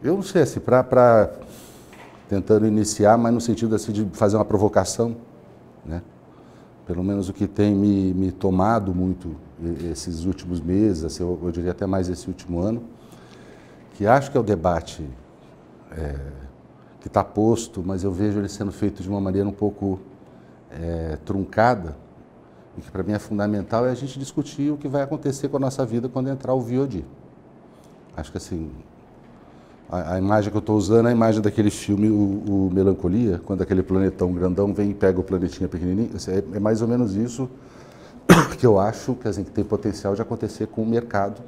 Eu não sei, assim, para tentando iniciar, mas no sentido assim, de fazer uma provocação, né? Pelo menos o que tem me tomado muito esses últimos meses, assim, eu diria até mais esse último ano, que acho que é o debate que está posto, mas eu vejo ele sendo feito de uma maneira um pouco truncada, e que para mim é fundamental, é a gente discutir o que vai acontecer com a nossa vida quando entrar o VOD. Acho que assim, a imagem que eu estou usando é a imagem daquele filme, o Melancolia, quando aquele planetão grandão vem e pega o planetinha pequenininho. É mais ou menos isso que eu acho que, assim, que tem potencial de acontecer com o mercado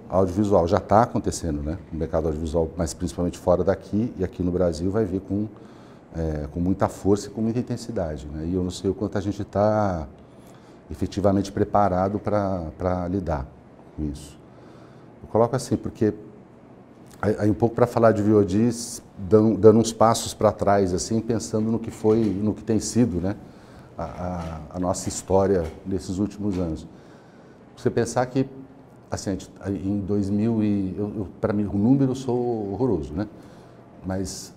audiovisual. Já está acontecendo, né? O mercado audiovisual, mas principalmente fora daqui e aqui no Brasil, vai vir com muita força e com muita intensidade, né? E eu não sei o quanto a gente está efetivamente preparado para lidar com isso. Eu coloco assim, porque aí um pouco para falar de VODs, dando uns passos para trás, assim, pensando no que foi, no que tem sido, né, a nossa história nesses últimos anos. Você pensar que, assim, em 2000 para mim o número eu sou horroroso, né, mas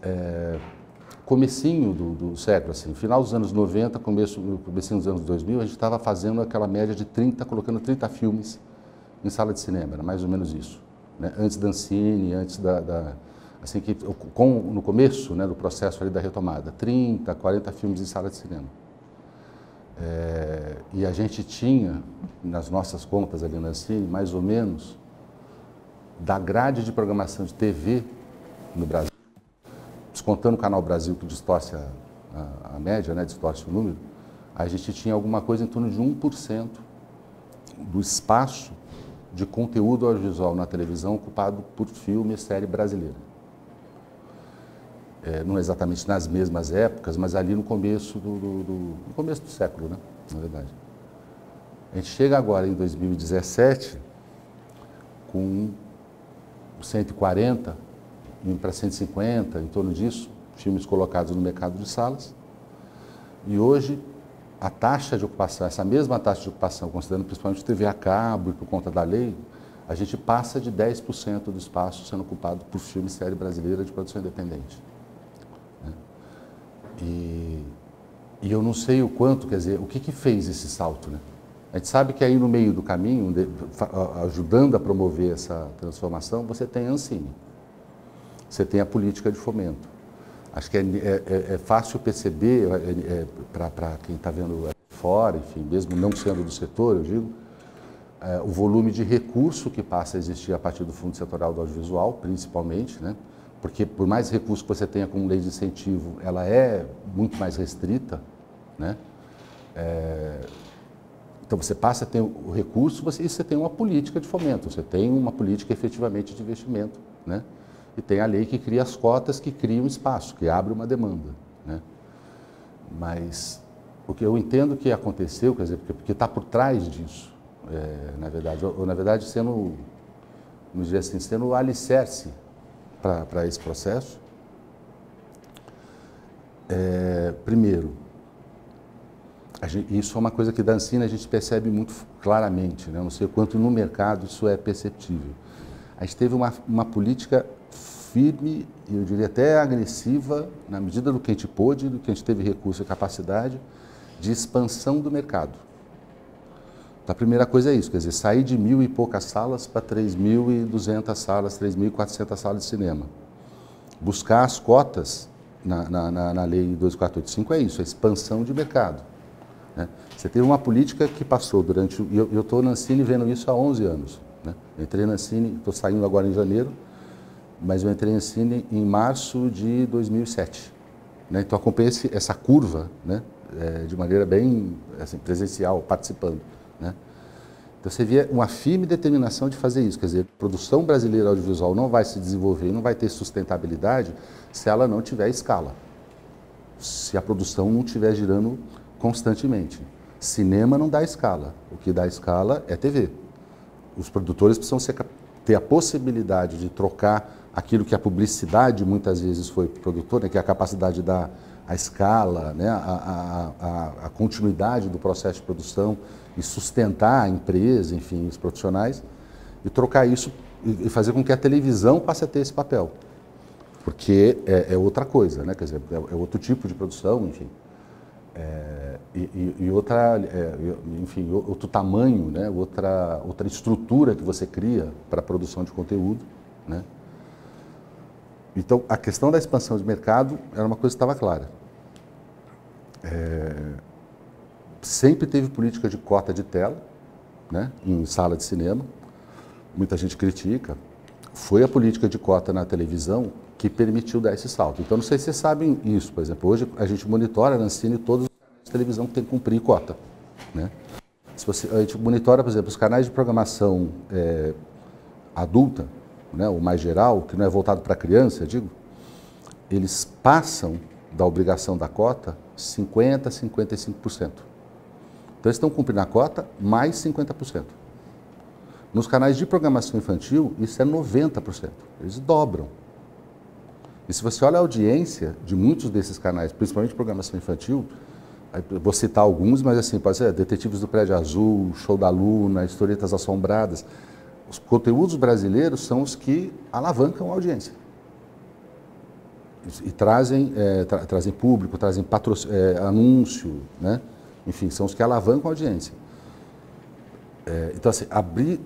comecinho do século, assim, final dos anos 90, comecinho dos anos 2000, a gente estava fazendo aquela média de 30, colocando 30 filmes em sala de cinema, era mais ou menos isso. Né? Antes da Ancine, antes assim que no começo, né, do processo ali da retomada, 30, 40 filmes em sala de cinema. E a gente tinha, nas nossas contas ali na Ancine, mais ou menos, da grade de programação de TV no Brasil, descontando o Canal Brasil, que distorce a média, né, distorce o número, a gente tinha alguma coisa em torno de 1% do espaço de conteúdo audiovisual na televisão ocupado por filme e série brasileira. Não exatamente nas mesmas épocas, mas ali no começo no começo do século, né? Na verdade. A gente chega agora em 2017 com 140, indo para 150, em torno disso, filmes colocados no mercado de salas. E hoje a taxa de ocupação, essa mesma taxa de ocupação, considerando principalmente TV a cabo e por conta da lei, a gente passa de 10% do espaço sendo ocupado por filme e série brasileira de produção independente. Né? E eu não sei o quanto, quer dizer, o que fez esse salto, né? A gente sabe que aí no meio do caminho, ajudando a promover essa transformação, você tem a Ancine, você tem a política de fomento. Acho que é fácil perceber, para quem está vendo fora, enfim, mesmo não sendo do setor, eu digo, o volume de recurso que passa a existir a partir do Fundo Setorial do Audiovisual, principalmente, né? Porque por mais recurso que você tenha como lei de incentivo, ela é muito mais restrita, né? Então você passa a ter o recurso e você tem uma política de fomento, você tem uma política efetivamente de investimento, né? E tem a lei que cria as cotas, que cria um espaço, que abre uma demanda, né? Mas o que eu entendo que aconteceu, quer dizer, porque está por trás disso, na verdade, sendo, vamos dizer assim, sendo o alicerce para esse processo, primeiro, isso é uma coisa que da Ancine a gente percebe muito claramente, né? Não sei o quanto no mercado isso é perceptível. A gente teve uma política firme, e eu diria até agressiva, na medida do que a gente pôde, do que a gente teve recurso e capacidade, de expansão do mercado. Então, a primeira coisa é isso, quer dizer, sair de 1.000 e poucas salas para 3.200 salas, 3.400 salas de cinema. Buscar as cotas na Lei 2485 é isso, a expansão de mercado. Né? Você teve uma política que passou durante... Eu estou na Ancine vendo isso há 11 anos. Né? Eu entrei na Ancine, estou saindo agora em janeiro, mas eu entrei na Ancine em março de 2007. Né? Então, acompanhei essa curva, né? De maneira bem assim, presencial, participando. Né? Então, você via uma firme determinação de fazer isso. Quer dizer, a produção brasileira audiovisual não vai se desenvolver, não vai ter sustentabilidade se ela não tiver escala. Se a produção não estiver girando constantemente. Cinema não dá escala. O que dá escala é TV. Os produtores precisam ter a possibilidade de trocar aquilo que a publicidade muitas vezes foi para o produtor, né, que é a capacidade da escala, né, a continuidade do processo de produção e sustentar a empresa, enfim, os profissionais, e trocar isso e fazer com que a televisão passe a ter esse papel. Porque é outra coisa, né? Quer dizer, é outro tipo de produção, enfim. Enfim, outro tamanho, né? outra estrutura que você cria para a produção de conteúdo, né? Então, a questão da expansão de mercado era uma coisa que estava clara. Sempre teve política de cota de tela, né? Em sala de cinema. Muita gente critica. Foi a política de cota na televisão que permitiu dar esse salto. Então, não sei se vocês sabem isso, por exemplo, hoje a gente monitora na Ancine todos os canais de televisão que tem que cumprir cota, né? A gente monitora, por exemplo, os canais de programação adulta, né, o mais geral, que não é voltado para criança, eu digo, eles passam da obrigação da cota 50% a 55%. Então, eles estão cumprindo a cota mais 50%. Nos canais de programação infantil, isso é 90%. Eles dobram. E se você olha a audiência de muitos desses canais, principalmente programação infantil, vou citar alguns, mas assim, pode ser Detetives do Prédio Azul, Show da Luna, Historietas Assombradas. Os conteúdos brasileiros são os que alavancam a audiência. E trazem público, trazem anúncio, né? Enfim, são os que alavancam a audiência. Então, assim,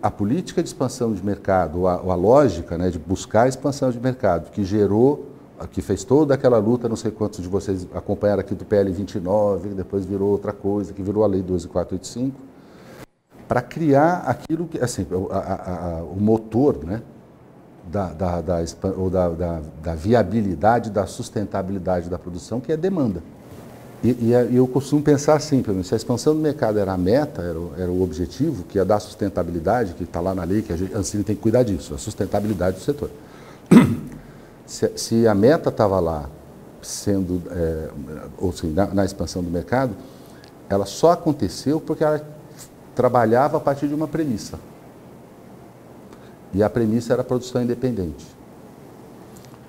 a política de expansão de mercado, a lógica, né, de buscar a expansão de mercado, que fez toda aquela luta, não sei quantos de vocês acompanharam aqui do PL 29, que depois virou outra coisa, que virou a Lei 12.485, para criar aquilo que, assim, o motor, né, da viabilidade, da sustentabilidade da produção, que é a demanda. E eu costumo pensar assim, pelo menos, se a expansão do mercado era a meta, era o objetivo, que ia dar sustentabilidade, que está lá na lei, que a Ancine tem que cuidar disso, a sustentabilidade do setor. Se a meta estava lá, sendo, ou seja, na expansão do mercado, ela só aconteceu porque ela trabalhava a partir de uma premissa. E a premissa era a produção independente.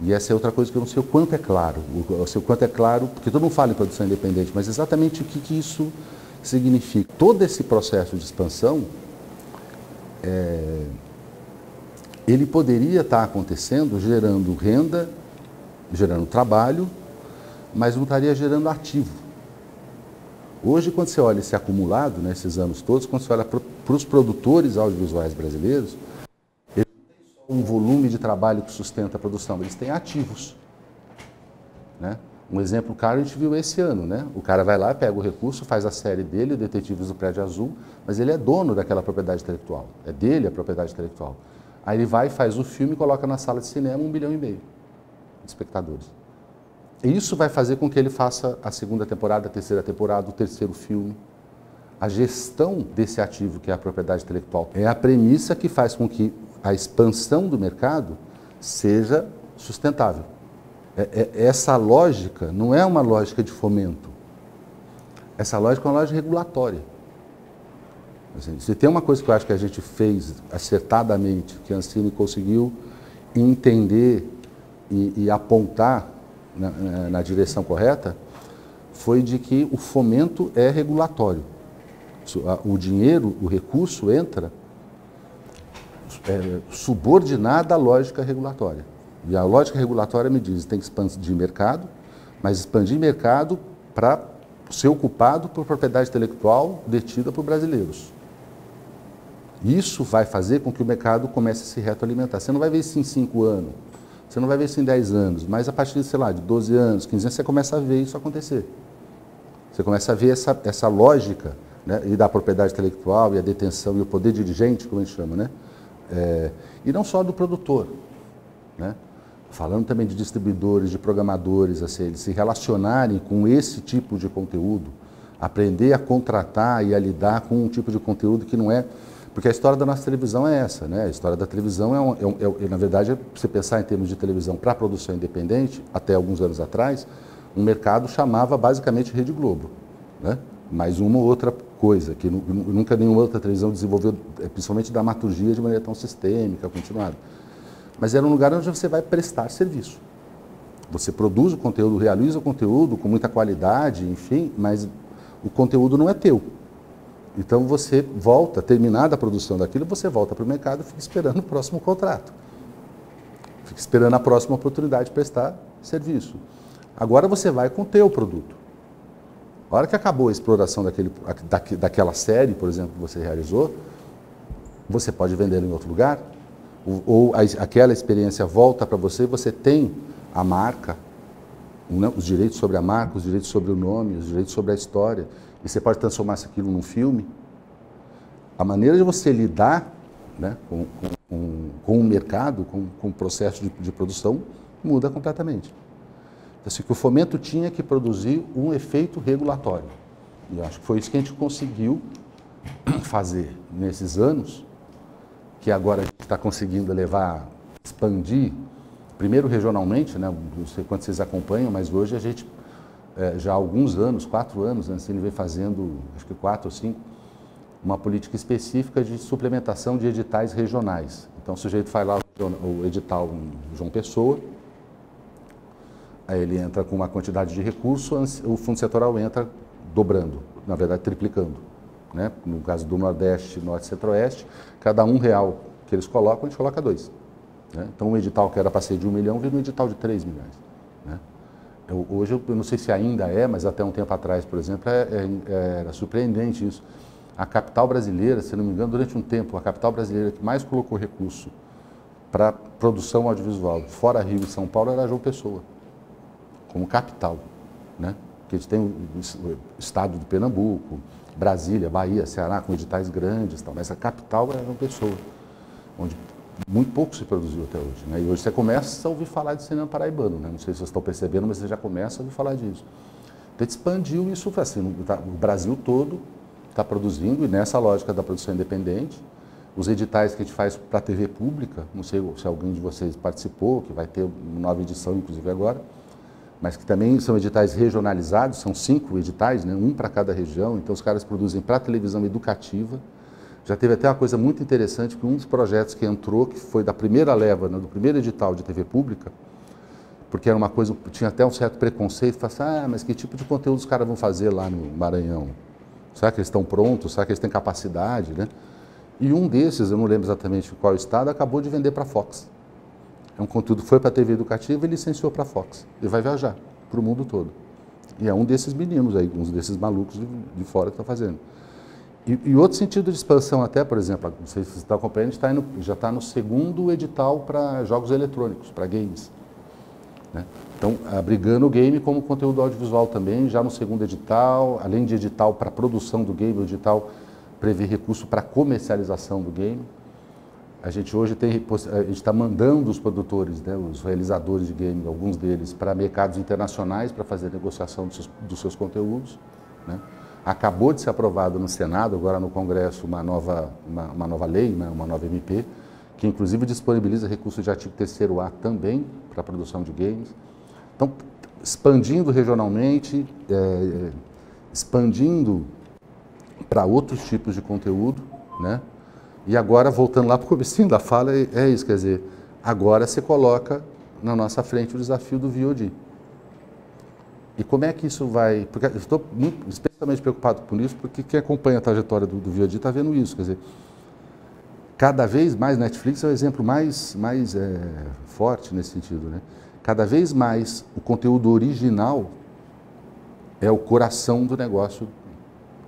E essa é outra coisa que eu não sei o quanto é claro. Eu sei o quanto é claro, porque todo mundo fala em produção independente, mas exatamente o que isso significa. Todo esse processo de expansão, ele poderia estar acontecendo gerando renda, gerando trabalho, mas não estaria gerando ativo. Hoje, quando você olha esse acumulado, né, esses anos todos, quando você olha para os produtores audiovisuais brasileiros, eles não têm só um volume de trabalho que sustenta a produção, eles têm ativos, né? Um exemplo claro a gente viu esse ano, né? O cara vai lá, pega o recurso, faz a série dele, Detetives do Prédio Azul, mas ele é dono daquela propriedade intelectual, é dele a propriedade intelectual. Aí ele vai, faz o filme e coloca na sala de cinema 1,5 milhão de espectadores. E isso vai fazer com que ele faça a segunda temporada, a terceira temporada, o terceiro filme. A gestão desse ativo, que é a propriedade intelectual, é a premissa que faz com que a expansão do mercado seja sustentável. Essa lógica não é uma lógica de fomento. Essa lógica é uma lógica regulatória. Assim, se tem uma coisa que eu acho que a gente fez acertadamente, que a Ancine conseguiu entender e apontar na direção correta, foi de que o fomento é regulatório. O dinheiro, o recurso entra subordinado à lógica regulatória. E a lógica regulatória me diz que tem que expandir mercado, mas expandir mercado para ser ocupado por propriedade intelectual detida por brasileiros. Isso vai fazer com que o mercado comece a se retroalimentar. Você não vai ver isso em 5 anos, você não vai ver isso em 10 anos, mas a partir, sei lá, de 12 anos, 15 anos, você começa a ver isso acontecer. Você começa a ver essa lógica, né, e da propriedade intelectual, e a detenção, e o poder dirigente, como a gente chama, né? E não só do produtor, né? Falando também de distribuidores, de programadores, assim, eles se relacionarem com esse tipo de conteúdo, aprender a contratar e a lidar com um tipo de conteúdo que não é... Porque a história da nossa televisão é essa, né? A história da televisão na verdade, você pensar em termos de televisão para produção independente, até alguns anos atrás, um mercado chamava basicamente Rede Globo, né? Mais uma ou outra coisa, que nunca nenhuma outra televisão desenvolveu, principalmente dramaturgia, de maneira tão sistêmica, continuada. Mas era um lugar onde você vai prestar serviço. Você produz o conteúdo, realiza o conteúdo com muita qualidade, enfim, mas o conteúdo não é teu. Então você volta, terminada a produção daquilo, você volta para o mercado e fica esperando o próximo contrato. Fica esperando a próxima oportunidade de prestar serviço. Agora você vai com o teu produto. A hora que acabou a exploração daquela série, por exemplo, que você realizou, você pode vender em outro lugar, ou aquela experiência volta para você, você tem a marca, os direitos sobre a marca, os direitos sobre o nome, os direitos sobre a história, e você pode transformar aquilo num filme. A maneira de você lidar, né, com o mercado, com o processo de produção, muda completamente. Então, assim, que o fomento tinha que produzir um efeito regulatório. E eu acho que foi isso que a gente conseguiu fazer nesses anos, que agora a gente está conseguindo expandir, primeiro regionalmente, né, não sei quanto vocês acompanham, mas hoje a gente, já há alguns anos, 4 anos, né, a gente vem fazendo, acho que 4 ou 5, uma política específica de suplementação de editais regionais. Então o sujeito faz lá o edital em João Pessoa, aí ele entra com uma quantidade de recursos, o fundo setorial entra dobrando, na verdade triplicando. Né? No caso do Nordeste, Norte e Centro-Oeste, cada R$1 que eles colocam, a gente coloca 2. Né? Então, um edital que era para ser de 1 milhão, vira um edital de 3 milhões. Né? Hoje, eu não sei se ainda mas até um tempo atrás, por exemplo, era surpreendente isso. A capital brasileira, se não me engano, durante um tempo, a capital brasileira que mais colocou recurso para produção audiovisual, fora Rio e São Paulo, era João Pessoa, como capital. Né? Porque a gente tem o estado de Pernambuco, Brasília, Bahia, Ceará, com editais grandes, tal, mas a capital era João Pessoa, onde muito pouco se produziu até hoje. Né? E hoje você começa a ouvir falar de cinema paraibano, né? Não sei se vocês estão percebendo, mas você já começa a ouvir falar disso. Então, expandiu isso, assim, o Brasil todo está produzindo, e nessa lógica da produção independente, os editais que a gente faz para a TV pública, não sei se alguém de vocês participou, que vai ter uma nova edição, inclusive agora, mas que também são editais regionalizados, são 5 editais, né? Um para cada região, então os caras produzem para televisão educativa. Já teve até uma coisa muito interessante, que um dos projetos que entrou, que foi da primeira leva, né, do primeiro edital de TV pública, porque era uma coisa, tinha até um certo preconceito, falava assim, mas que tipo de conteúdo os caras vão fazer lá no Maranhão? Será que eles estão prontos? Será que eles têm capacidade? Né? E um desses, eu não lembro exatamente qual estado, acabou de vender para a Fox. É um conteúdo que foi para a TV educativa e licenciou para a Fox. E vai viajar para o mundo todo. E é um desses meninos aí, um desses malucos de fora que estão fazendo. E outro sentido de expansão até, por exemplo, não sei se você está acompanhando, já está no segundo edital para jogos eletrônicos, para games. Né? Então, abrigando o game como conteúdo audiovisual também, já no segundo edital, além de edital para produção do game, o edital prevê recurso para comercialização do game. A gente hoje está mandando os produtores, né, os realizadores de game, alguns deles, para mercados internacionais para fazer negociação dos seus conteúdos. Né? Acabou de ser aprovado no Senado, agora no Congresso, uma nova lei, né, uma nova MP, que inclusive disponibiliza recursos de artigo 3º A também para a produção de games. Então, expandindo regionalmente, expandindo para outros tipos de conteúdo, né? E agora, voltando lá para o comecinho da fala, é isso, quer dizer, agora você coloca na nossa frente o desafio do VOD. E como é que isso vai... Porque eu estou especialmente preocupado com isso, porque quem acompanha a trajetória do VOD está vendo isso, quer dizer, cada vez mais, Netflix é o exemplo mais forte nesse sentido, né? Cada vez mais o conteúdo original é o coração do negócio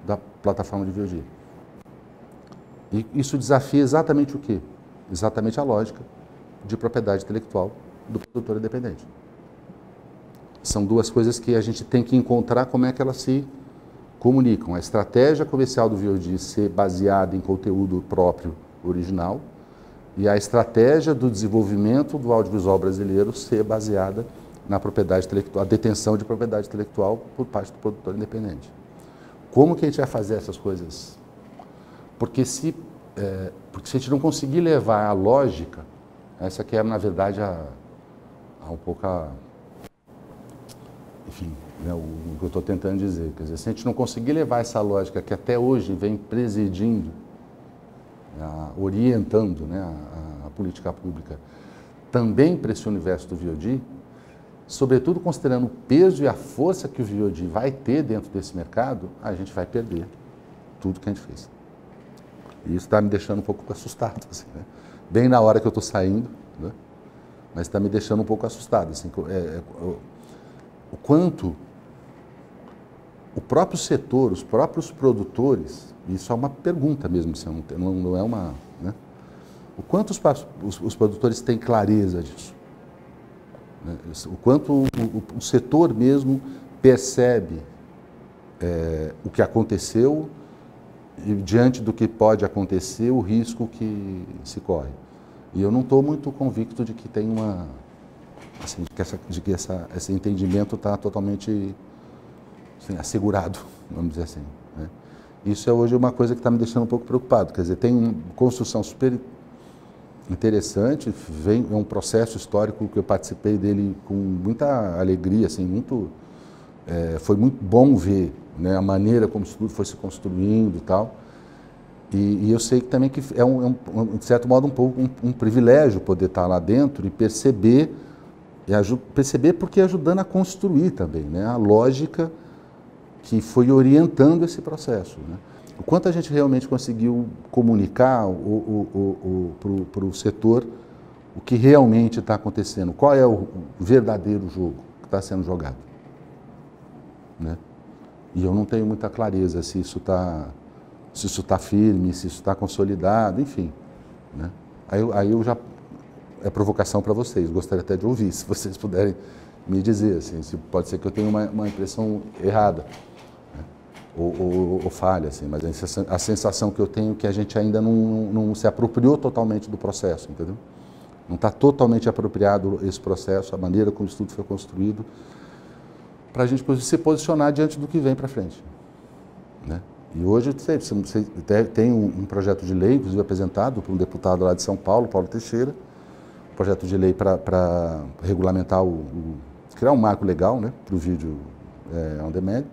da plataforma de VOD. E isso desafia exatamente o quê? Exatamente a lógica de propriedade intelectual do produtor independente. São duas coisas que a gente tem que encontrar como é que elas se comunicam. A estratégia comercial do VOD ser baseada em conteúdo próprio original e a estratégia do desenvolvimento do audiovisual brasileiro ser baseada na propriedade intelectual, a detenção de propriedade intelectual por parte do produtor independente. Como que a gente vai fazer essas coisas? Porque se a gente não conseguir levar a lógica, essa que é, na verdade, um pouco enfim, né, o que eu estou tentando dizer. Quer dizer, se a gente não conseguir levar essa lógica que até hoje vem presidindo, orientando, né, a política pública, também para esse universo do VOD, sobretudo considerando o peso e a força que o VOD vai ter dentro desse mercado, a gente vai perder tudo que a gente fez. E isso está me deixando um pouco assustado, assim, né? Bem na hora que eu estou saindo, né? Mas está me deixando um pouco assustado, assim, o quanto o próprio setor, os próprios produtores, isso é uma pergunta mesmo, assim, não é uma, né? O quanto os produtores têm clareza disso, né? O quanto o setor mesmo percebe o que aconteceu e diante do que pode acontecer, o risco que se corre. E eu não estou muito convicto de que tem uma, assim, de que esse entendimento está totalmente, assim, assegurado, vamos dizer assim, né? Isso é hoje uma coisa que está me deixando um pouco preocupado. Quer dizer, tem uma construção super interessante, é um processo histórico que eu participei dele com muita alegria, assim, foi muito bom ver, né, a maneira como isso tudo foi se construindo e tal. E eu sei que também que de certo modo, um privilégio poder estar lá dentro e perceber porque ajudando a construir também, né, a lógica que foi orientando esse processo, né? O quanto a gente realmente conseguiu comunicar para o setor o que realmente está acontecendo, qual é o verdadeiro jogo que está sendo jogado, né? E eu não tenho muita clareza se isso está firme, se isso está consolidado, enfim, né? Aí eu já é provocação para vocês, gostaria até de ouvir, se vocês puderem me dizer, assim, se pode ser que eu tenha uma impressão errada, né? ou falha, assim, mas a sensação que eu tenho é que a gente ainda não se apropriou totalmente do processo, entendeu? Não está totalmente apropriado esse processo, a maneira como isso tudo foi construído, para a gente se posicionar diante do que vem para frente, né? E hoje você tem um projeto de lei, inclusive apresentado por um deputado lá de São Paulo, Paulo Teixeira, um projeto de lei para regulamentar, criar um marco legal, né, para o vídeo on demand,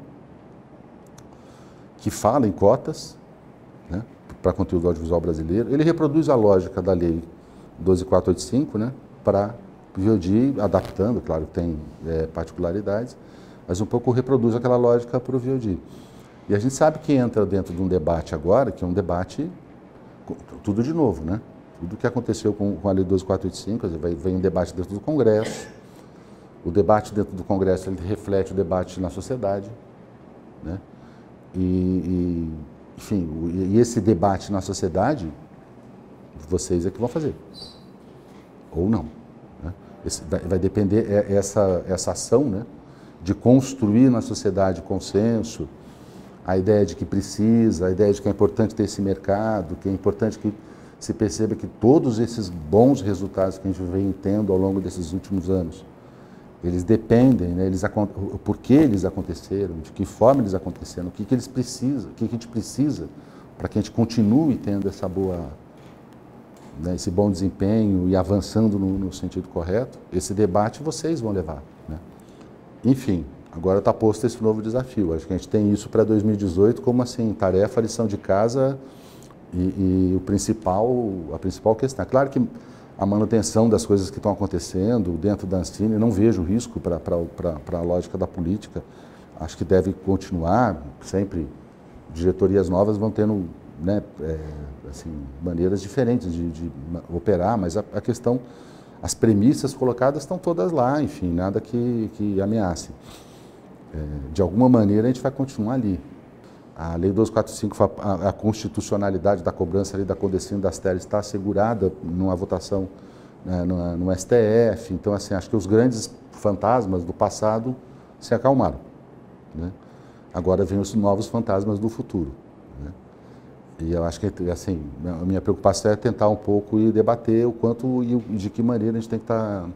que fala em cotas, né, para conteúdo audiovisual brasileiro. Ele reproduz a lógica da lei 12.485, né, para o VOD, adaptando, claro, tem particularidades, mas um pouco reproduz aquela lógica para o VOD. E a gente sabe que entra dentro de um debate agora, que é um debate, tudo de novo, né? Tudo que aconteceu com a Lei 12.485, vem um debate dentro do Congresso, o debate dentro do Congresso ele reflete o debate na sociedade, né? Enfim, esse debate na sociedade, vocês é que vão fazer, ou não, né? Vai depender, essa ação, né, de construir na sociedade consenso, a ideia de que precisa, a ideia de que é importante ter esse mercado, que é importante que se perceba que todos esses bons resultados que a gente vem tendo ao longo desses últimos anos, eles dependem, né, por que eles aconteceram, de que forma eles aconteceram, o que eles precisam, o que a gente precisa para que a gente continue tendo essa boa, né, esse bom desempenho e avançando no sentido correto. Esse debate vocês vão levar, né? Enfim, agora está posto esse novo desafio. Acho que a gente tem isso para 2018 como, assim, tarefa, lição de casa e a principal questão. É claro que a manutenção das coisas que estão acontecendo dentro da Ancine, não vejo risco para a lógica da política. Acho que deve continuar, sempre diretorias novas vão tendo, né, assim, maneiras diferentes de operar, mas a questão, as premissas colocadas estão todas lá, enfim, nada que ameace. De alguma maneira a gente vai continuar ali. A Lei 12.485, a constitucionalidade da cobrança ali da Codecim das Teles está assegurada numa votação, né, no STF. Então, assim, acho que os grandes fantasmas do passado se acalmaram, né? Agora vem os novos fantasmas do futuro, né? E eu acho que, assim, a minha preocupação é tentar um pouco e debater o quanto e de que maneira a gente tem que estar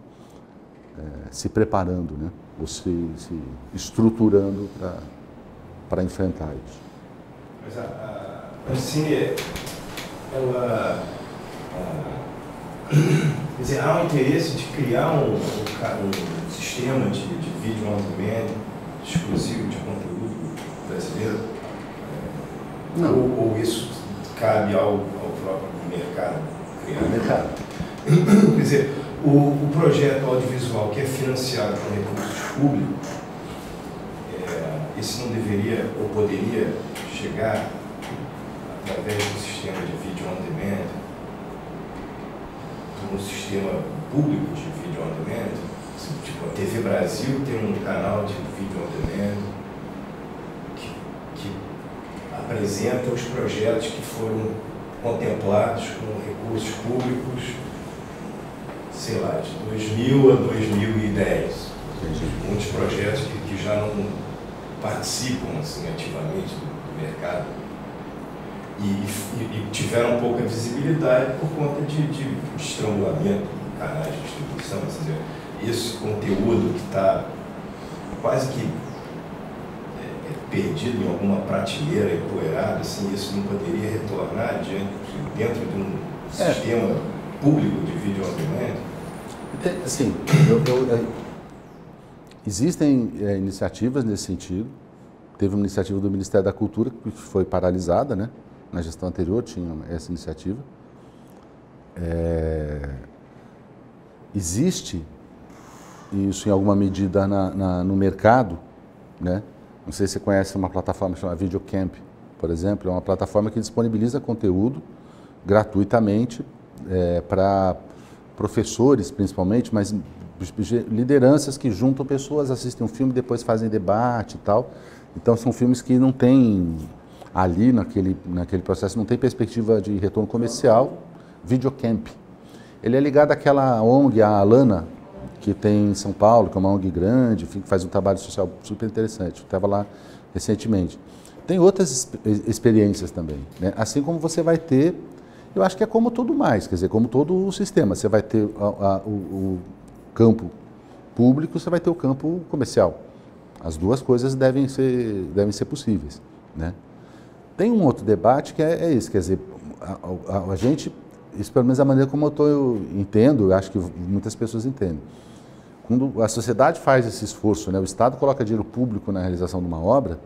se preparando, né? Ou se estruturando para enfrentar isso. Mas a Ancine, ela, quer dizer, há um interesse de criar um sistema de vídeo on demand exclusivo de conteúdo brasileiro? Não. Ou isso cabe ao próprio mercado criar? Mercado. Quer dizer, o projeto audiovisual que é financiado com recursos públicos, esse não deveria ou poderia chegar através do sistema de vídeo on demand, de um sistema público de vídeo on demand. Tipo, a TV Brasil tem um canal de vídeo on demand que apresenta os projetos que foram contemplados com recursos públicos, sei lá, de 2000 a 2010. Muitos projetos que já não participam assim, ativamente do mercado e tiveram pouca visibilidade por conta de estrangulamento de canais de distribuição. Ou seja, esse conteúdo que está quase que perdido em alguma prateleira, empoeirado, assim, isso não poderia retornar dentro de um sistema público de vídeo on demand? Assim, existem iniciativas nesse sentido. Teve uma iniciativa do Ministério da Cultura que foi paralisada, né? Na gestão anterior tinha essa iniciativa. Existe isso em alguma medida no mercado, né? Não sei se você conhece uma plataforma chamada Videocamp, por exemplo. É uma plataforma que disponibiliza conteúdo gratuitamente para professores, principalmente, mas lideranças que juntam pessoas, assistem um filme, depois fazem debate e tal. Então, são filmes que não tem ali, naquele processo, não tem perspectiva de retorno comercial. Videocamp. Ele é ligado àquela ONG, a Alana, que tem em São Paulo, que é uma ONG grande, que faz um trabalho social super interessante. Eu estava lá recentemente. Tem outras experiências também, né? Assim como você vai ter, eu acho que é como tudo mais, quer dizer, como todo o sistema. Você vai ter o campo público, você vai ter o campo comercial. As duas coisas devem ser possíveis, né? Tem um outro debate que é esse, quer dizer, a gente, isso pelo menos é a maneira como eu entendo, eu acho que muitas pessoas entendem. Quando a sociedade faz esse esforço, né, o Estado coloca dinheiro público na realização de uma obra,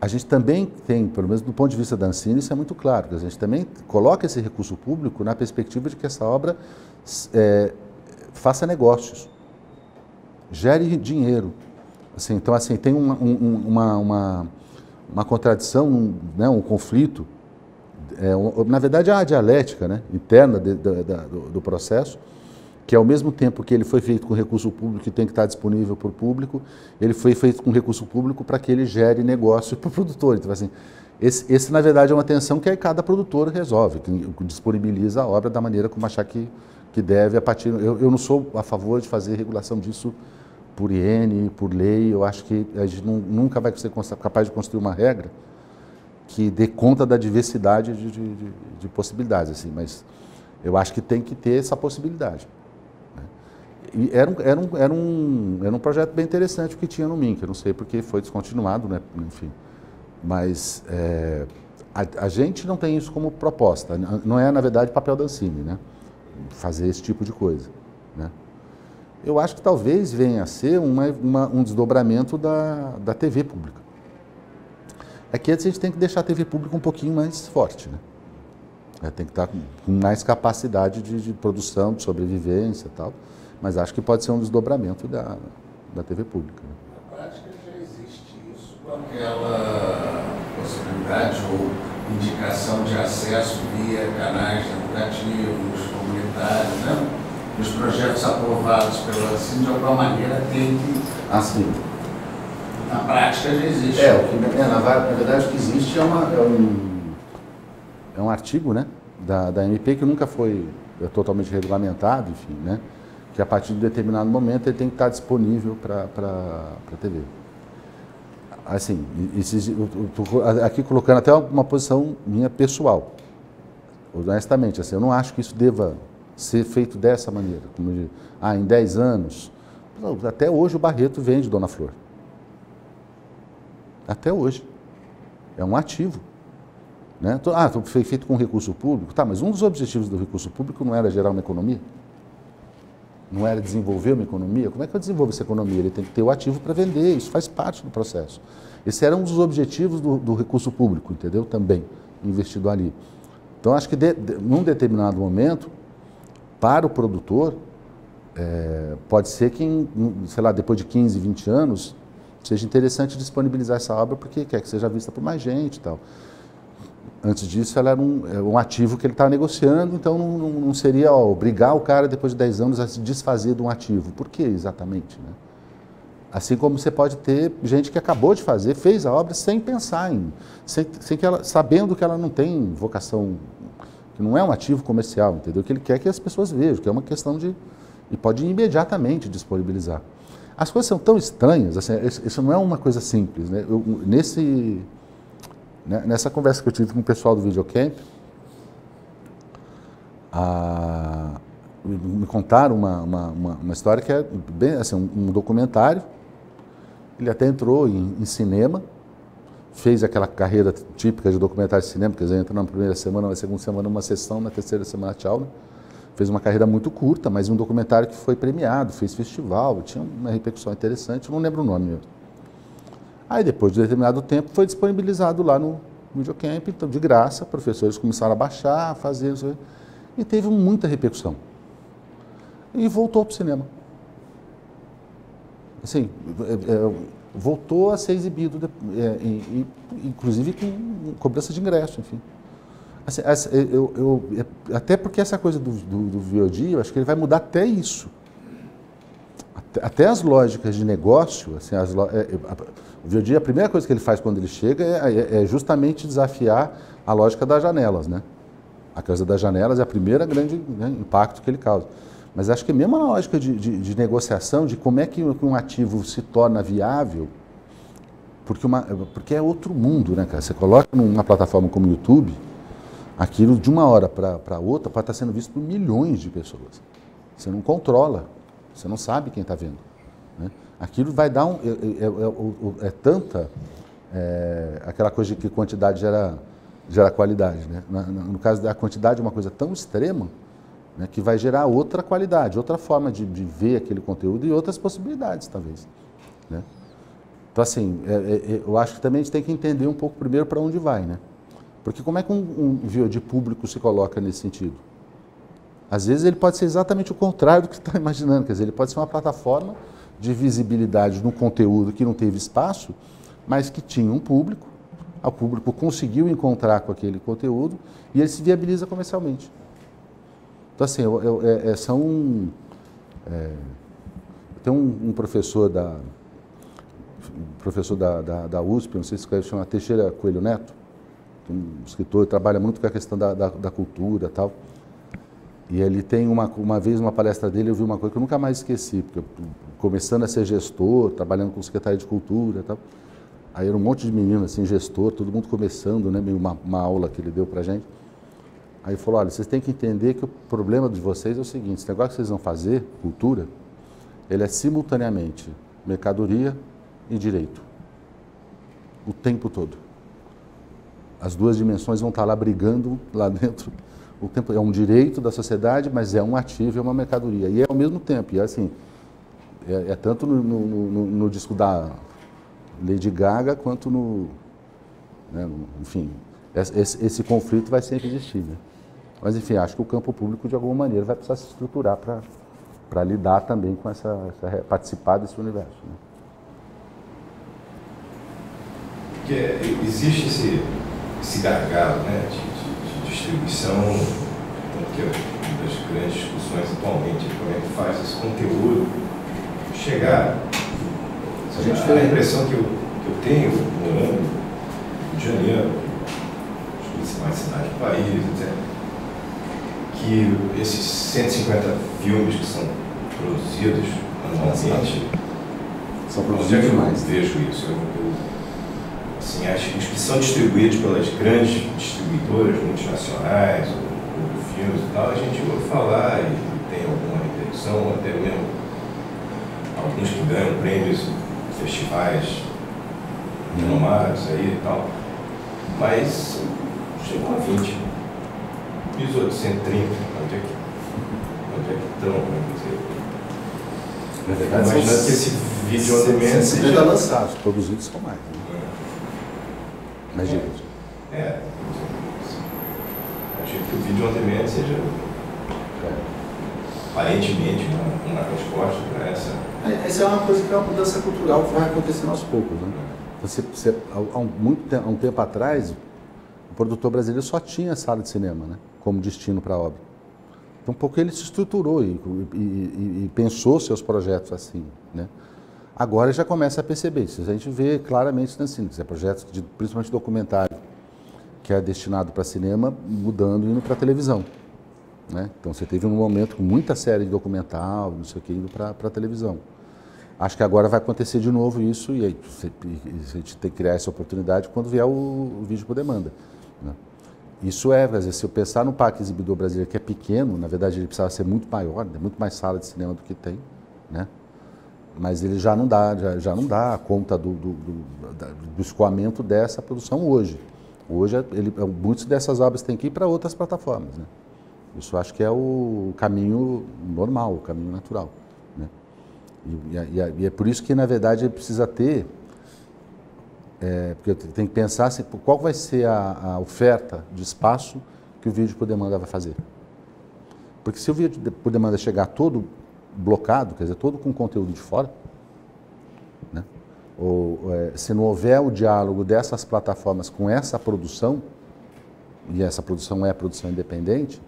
a gente também tem, pelo menos do ponto de vista da Ancine, isso é muito claro, que a gente também coloca esse recurso público na perspectiva de que essa obra faça negócios, gere dinheiro. Assim, então, assim, tem uma contradição, né, um conflito, na verdade, é uma dialética, né, interna do processo, que ao mesmo tempo que ele foi feito com recurso público e tem que estar disponível para o público, ele foi feito com recurso público para que ele gere negócio para o produtor. Então, assim, esse, na verdade, é uma tensão que cada produtor resolve, que disponibiliza a obra da maneira como achar que deve, a partir... Eu não sou a favor de fazer regulação disso por IN, por lei. Eu acho que a gente nunca vai ser capaz de construir uma regra que dê conta da diversidade de possibilidades, assim, mas eu acho que tem que ter essa possibilidade. E era um projeto bem interessante o que tinha no MINC, eu não sei porque foi descontinuado, né? Enfim. Mas a gente não tem isso como proposta, não é, na verdade, papel da Ancine, né? Fazer esse tipo de coisa, né? Eu acho que talvez venha a ser um desdobramento da TV pública. É que antes a gente tem que deixar a TV pública um pouquinho mais forte, né? Tem que estar com mais capacidade de produção, de sobrevivência e tal. Mas acho que pode ser um desdobramento da TV pública. Na prática já existe isso com aquela possibilidade ou indicação de acesso via canais educativos, comunitários, né? Os projetos aprovados pela Ancine, de alguma maneira, tem que... Assim. Na prática já existe. Na verdade, o que existe é um artigo, né, da MP que nunca foi totalmente regulamentado, enfim, né? Que a partir de um determinado momento ele tem que estar disponível para a TV. Assim, estou aqui colocando até uma posição minha pessoal, honestamente, assim, eu não acho que isso deva ser feito dessa maneira, como em 10 anos, não, até hoje o Barreto vende Dona Flor. Até hoje. É um ativo. Né? Foi feito com recurso público, tá, mas um dos objetivos do recurso público não era gerar uma economia? Não era desenvolver uma economia? Como é que eu desenvolvo essa economia? Ele tem que ter o ativo para vender, isso faz parte do processo. Esse era um dos objetivos do recurso público, entendeu? Também, investido ali. Então, acho que num determinado momento, para o produtor, pode ser que, sei lá, depois de 15, 20 anos, seja interessante disponibilizar essa obra porque quer que seja vista por mais gente e tal. Antes disso, ela era um ativo que ele estava negociando, então não seria obrigar o cara, depois de 10 anos, a se desfazer de um ativo. Por que exatamente, né? Assim como você pode ter gente que acabou de fazer, fez a obra sem pensar sabendo que ela não tem vocação, que não é um ativo comercial, entendeu? Que ele quer que as pessoas vejam, que é uma questão de... E pode imediatamente disponibilizar. As coisas são tão estranhas, assim, isso não é uma coisa simples, né? Nessa conversa que eu tive com o pessoal do Videocamp, me contaram uma história que é bem assim, um documentário. Ele até entrou em cinema, fez aquela carreira típica de documentário de cinema, quer dizer, entra na primeira semana, na segunda semana uma sessão, na terceira semana tchau, né? Fez uma carreira muito curta, mas um documentário que foi premiado, fez festival, tinha uma repercussão interessante, eu não lembro o nome mesmo. Aí depois de determinado tempo foi disponibilizado lá no Videocamp, então de graça, professores começaram a baixar, a fazer, e teve muita repercussão. E voltou para o cinema. Assim, voltou a ser exibido, inclusive com cobrança de ingresso, enfim. Assim, até porque essa coisa do VOD, eu acho que ele vai mudar até isso. Até as lógicas de negócio, assim, o VOD, a primeira coisa que ele faz quando ele chega é justamente desafiar a lógica das janelas, né? A coisa das janelas é a primeira grande, né, impacto que ele causa. Mas acho que mesmo na lógica de negociação, de como é que um ativo se torna viável, porque é outro mundo, né, cara? Você coloca numa plataforma como o YouTube, aquilo de uma hora para outra pode estar sendo visto por milhões de pessoas. Você não controla, você não sabe quem está vendo, né? Aquilo vai dar aquela coisa de que quantidade gera qualidade, né? No caso da quantidade é uma coisa tão extrema, né, que vai gerar outra qualidade, outra forma de ver aquele conteúdo e outras possibilidades, talvez, né? Então, assim, eu acho que também a gente tem que entender um pouco primeiro para onde vai, né? Porque como é que um VOD público se coloca nesse sentido? Às vezes ele pode ser exatamente o contrário do que você está imaginando, quer dizer, ele pode ser uma plataforma de visibilidade de um conteúdo que não teve espaço, mas que tinha um público, o público conseguiu encontrar com aquele conteúdo e ele se viabiliza comercialmente. Então, assim, tem um professor da USP, não sei se você chama Teixeira Coelho Neto, um escritor que trabalha muito com a questão da cultura e tal. E ele tem uma vez, numa palestra dele, eu vi uma coisa que eu nunca mais esqueci, porque eu, começando a ser gestor, trabalhando com Secretaria de Cultura e tal, aí era um monte de meninos, assim, gestor, todo mundo começando, né, meio uma aula que ele deu pra gente. Aí ele falou, olha, vocês têm que entender que o problema de vocês é o seguinte, esse negócio que vocês vão fazer, cultura, ele é simultaneamente mercadoria e direito, o tempo todo. As duas dimensões vão estar lá brigando lá dentro. O tempo é um direito da sociedade, mas é um ativo, é uma mercadoria. E é ao mesmo tempo. E é assim, tanto no disco da Lady Gaga, quanto né, enfim, esse conflito vai sempre existir, né? Mas, enfim, acho que o campo público, de alguma maneira, vai precisar se estruturar para lidar também com participar desse universo, né? Porque existe esse gargalo, né, de distribuição, que é uma das grandes discussões atualmente, como é que faz esse conteúdo chegar. A impressão que eu tenho, morando no Rio de Janeiro, as principais cidades do país, etc., que esses 150 filmes que são produzidos anualmente, são produzidos mais. Vejo isso. Assim, acho que os que são distribuídos pelas grandes distribuidoras multinacionais, ou filmes e tal, a gente ouve falar e tem alguma repercussão, até mesmo alguns que ganham prêmios em festivais renomados aí e tal. Mas chegou a 20. E os outros 130, onde é que estão? Na verdade, imaginando que esse vídeo on demand seja lançado, produzidos são mais. Né? Mais direitos. Acho que o vídeo on demand seja aparentemente uma resposta para essa. Essa é uma coisa que é uma mudança cultural que vai acontecendo aos poucos, né? Há um tempo atrás, produtor brasileiro só tinha sala de cinema, né, como destino para a obra. Então, um pouco ele se estruturou e pensou seus projetos assim, né. Agora já começa a perceber isso. A gente vê claramente na Ancine, projetos de, principalmente documentário, que é destinado para cinema, mudando e indo para televisão, né. Então, você teve um momento com muita série de documental, não sei o que, indo para a televisão. Acho que agora vai acontecer de novo isso e aí a gente tem que criar essa oportunidade quando vier o vídeo por demanda, né? Isso é, às vezes, se eu pensar no parque exibidor brasileiro, que é pequeno, na verdade ele precisava ser muito maior, né? Muito mais sala de cinema do que tem, né? Mas ele já não dá conta do escoamento dessa produção hoje. Hoje, muitas dessas obras têm que ir para outras plataformas, né? Isso acho que é o caminho normal, o caminho natural, né? E é por isso que, na verdade, ele precisa ter, porque tem que pensar assim, qual vai ser a oferta de espaço que o vídeo por demanda vai fazer. Porque se o vídeo por demanda chegar todo blocado, quer dizer, todo com conteúdo de fora, né? Ou se não houver o diálogo dessas plataformas com essa produção, e essa produção é produção independente,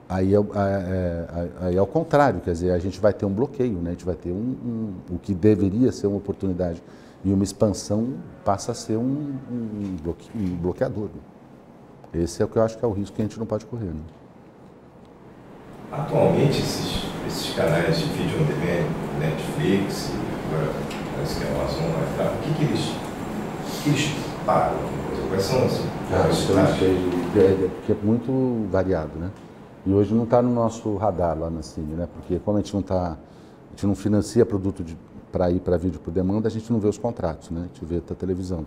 aí é o contrário, quer dizer, a gente vai ter um bloqueio, né? A gente vai ter o que deveria ser uma oportunidade e uma expansão passa a ser um bloqueador, né? Esse é o que eu acho que é o risco que a gente não pode correr, né? Atualmente, esses canais de vídeo on demand, Netflix, agora parece que a Amazon vai estar, o que eles pagam? Quais são assim? Porque é muito variado, né? E hoje não está no nosso radar lá na Cine, né? Porque como a gente não financia produto para ir para vídeo por demanda, a gente não vê os contratos, né? A gente vê da televisão.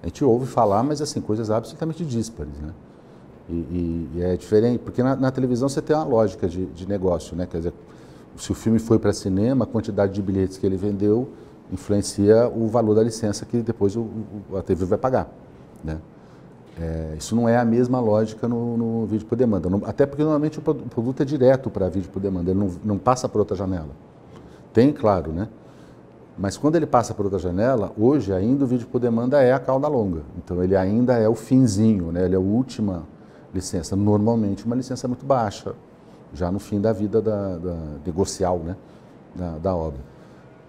A gente ouve falar, mas assim, coisas absolutamente díspares, né? E é diferente, porque na televisão você tem uma lógica de negócio, né? Quer dizer, se o filme foi para cinema, a quantidade de bilhetes que ele vendeu influencia o valor da licença que depois a TV vai pagar, né? Isso não é a mesma lógica no vídeo por demanda, até porque normalmente o produto é direto para vídeo por demanda, ele não passa por outra janela. Tem, claro, né? Mas quando ele passa por outra janela, hoje ainda o vídeo por demanda é a cauda longa, então ele ainda é o finzinho, né? Ele é a última licença, normalmente uma licença muito baixa, já no fim da vida negocial, né? da obra.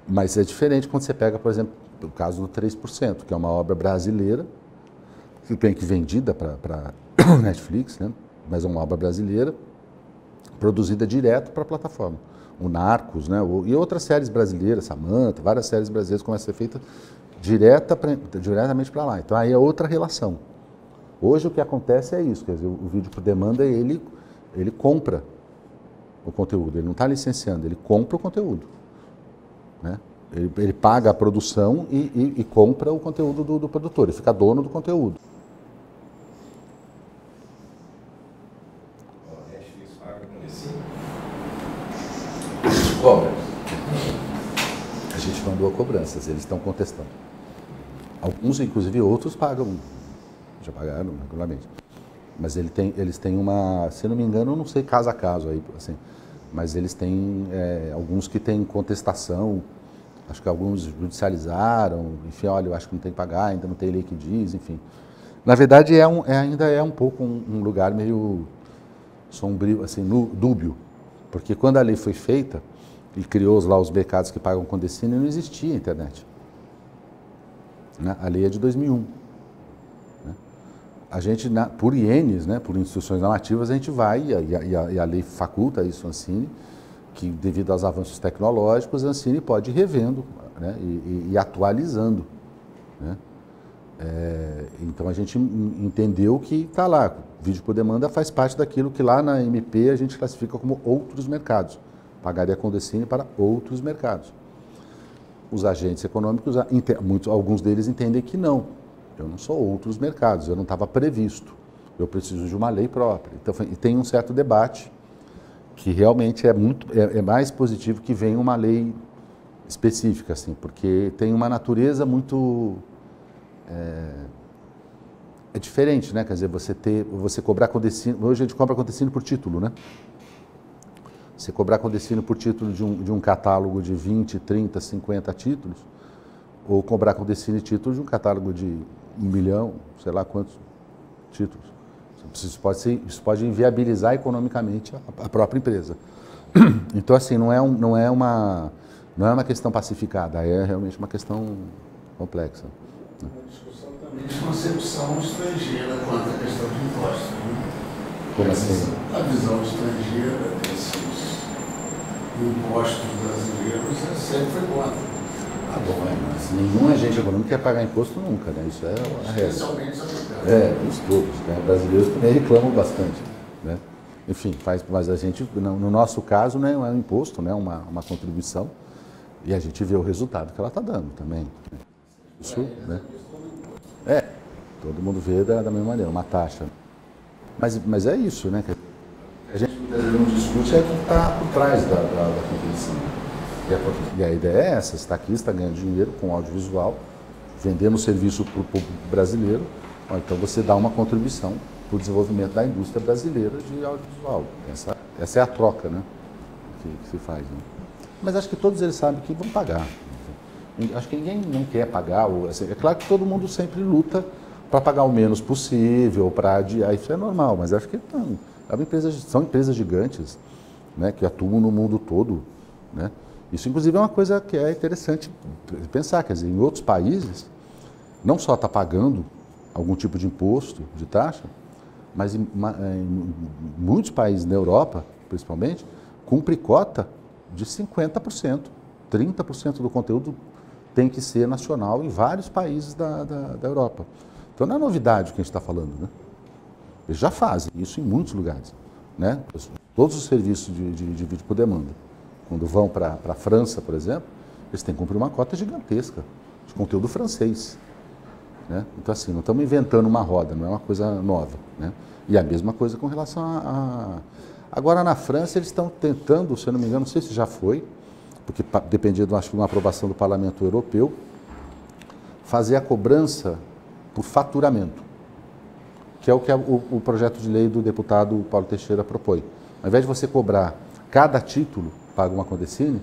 Mas é diferente quando você pega, por exemplo, o caso do 3%, que é uma obra brasileira, que tem que vendida para Netflix, né? Mas é uma obra brasileira, produzida direto para a plataforma. O Narcos, né? E outras séries brasileiras, Samantha, várias séries brasileiras começam a ser feitas diretamente para lá. Então aí é outra relação. Hoje o que acontece é isso, quer dizer, o vídeo por demanda, ele compra o conteúdo, ele não está licenciando, ele compra o conteúdo, né? Ele paga a produção e compra o conteúdo do produtor, ele fica dono do conteúdo. Cobra. A gente mandou cobranças, eles estão contestando. Alguns, inclusive outros, pagam, já pagaram regularmente. Mas eles têm uma, se não me engano, eu não sei caso a caso aí, assim, mas eles têm alguns que têm contestação, acho que alguns judicializaram, enfim, olha, eu acho que não tem que pagar, ainda não tem lei que diz, enfim. Na verdade, ainda é um pouco um lugar meio sombrio, assim, dúbio, porque quando a lei foi feita e criou lá os mercados que pagam com Condecine, não existia internet, né? A lei é de 2001. A gente, por INs, né, por instruções normativas, a gente vai, e a lei faculta isso, a Ancine, que devido aos avanços tecnológicos, a Ancine pode ir revendo, né, e atualizando, né? Então a gente entendeu que está lá, vídeo por demanda faz parte daquilo que lá na MP a gente classifica como outros mercados, pagaria Condecine para outros mercados. Os agentes econômicos, alguns deles entendem que não. Eu não sou outros mercados, eu não estava previsto, eu preciso de uma lei própria. Então, tem um certo debate que realmente é mais positivo que venha uma lei específica, assim, porque tem uma natureza muito... É diferente, né? Quer dizer, você cobrar Condecine, hoje a gente cobra Condecine por título, né? Você cobrar Condecine por título de um catálogo de 20, 30, 50 títulos, ou cobrar Condecine título de um catálogo de 1 milhão, sei lá quantos, títulos. Isso pode inviabilizar economicamente a própria empresa. Então, assim, não é uma questão pacificada, é realmente uma questão complexa. Uma discussão também de concepção estrangeira quanto à questão de impostos. Né? Como assim? A visão estrangeira desses impostos brasileiros sempre foi contra. Ah, bom, mas nenhum agente econômico quer pagar imposto nunca, né? Isso é a regra. Especialmente americanos. Os todos, né? Brasileiros também reclamam bastante, né? Enfim, mas a gente, no nosso caso, né, é um imposto, né, uma contribuição, e a gente vê o resultado que ela está dando também. Isso, né? Todo mundo vê da mesma maneira, uma taxa. Mas é isso, né? A gente não discute é o que está por trás da contribuição. E a ideia é essa, você está aqui, está ganhando dinheiro com audiovisual, vendendo serviço para o público brasileiro, então você dá uma contribuição para o desenvolvimento da indústria brasileira de audiovisual. Essa é a troca, né, que se faz. Né? Mas acho que todos eles sabem que vão pagar. Acho que ninguém não quer pagar. Assim, é claro que todo mundo sempre luta para pagar o menos possível, para adiar, isso é normal, mas acho que não. São empresas gigantes, né, que atuam no mundo todo, né? Isso, inclusive, é uma coisa que é interessante pensar, quer dizer, em outros países, não só está pagando algum tipo de imposto, de taxa, mas em muitos países na Europa, principalmente, cumpre cota de 50%, 30% do conteúdo tem que ser nacional em vários países da Europa. Então, não é novidade o que a gente está falando, né? Eles já fazem isso em muitos lugares, né? Todos os serviços de vídeo por demanda. Quando vão para a França, por exemplo, eles têm que cumprir uma cota gigantesca de conteúdo francês. Né? Então, assim, não estamos inventando uma roda, não é uma coisa nova. Né? E a mesma coisa com relação a... Agora, na França, eles estão tentando, se eu não me engano, não sei se já foi, porque dependia de uma aprovação do Parlamento Europeu, fazer a cobrança por faturamento, que é o que o projeto de lei do deputado Paulo Teixeira propõe. Ao invés de você cobrar cada título, paga uma Condecine,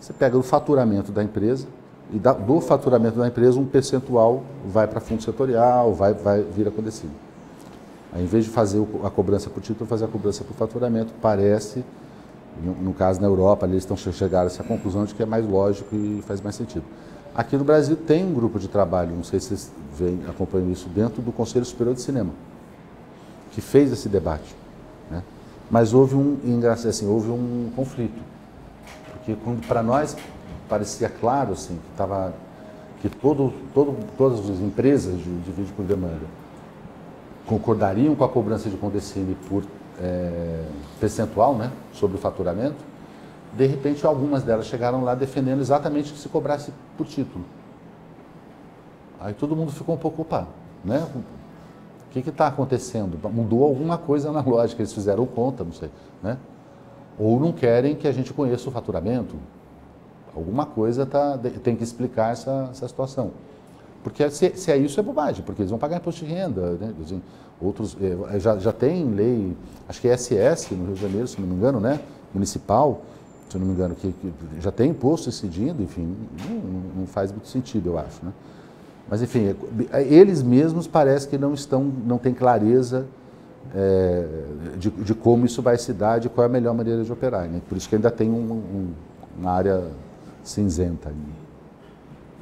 você pega o faturamento da empresa e do faturamento da empresa um percentual vai para fundo setorial, vai vir a Condecine. Aí, em vez de fazer a cobrança por título, fazer a cobrança por faturamento, parece, no caso na Europa, eles estão chegando a essa conclusão de que é mais lógico e faz mais sentido. Aqui no Brasil tem um grupo de trabalho, não sei se vocês acompanham isso, dentro do Conselho Superior de Cinema, que fez esse debate, né? Mas houve um conflito. Porque para nós parecia claro assim, que todas as empresas de vídeo por demanda concordariam com a cobrança de Condecine por percentual, né, sobre o faturamento. De repente, algumas delas chegaram lá defendendo exatamente que se cobrasse por título. Aí todo mundo ficou um pouco ocupado, né? O que está acontecendo? Mudou alguma coisa na lógica, eles fizeram conta, não sei, né? Ou não querem que a gente conheça o faturamento. Alguma coisa tem que explicar essa situação. Porque se é isso, é bobagem, porque eles vão pagar imposto de renda, né? Outros, já tem lei, acho que é SS no Rio de Janeiro, se não me engano, né? Municipal, se não me engano, que já tem imposto incidindo, enfim, não faz muito sentido, eu acho, né? Mas, enfim, eles mesmos parece que não têm clareza de como isso vai se dar, de qual é a melhor maneira de operar, né? Por isso que ainda tem uma área cinzenta.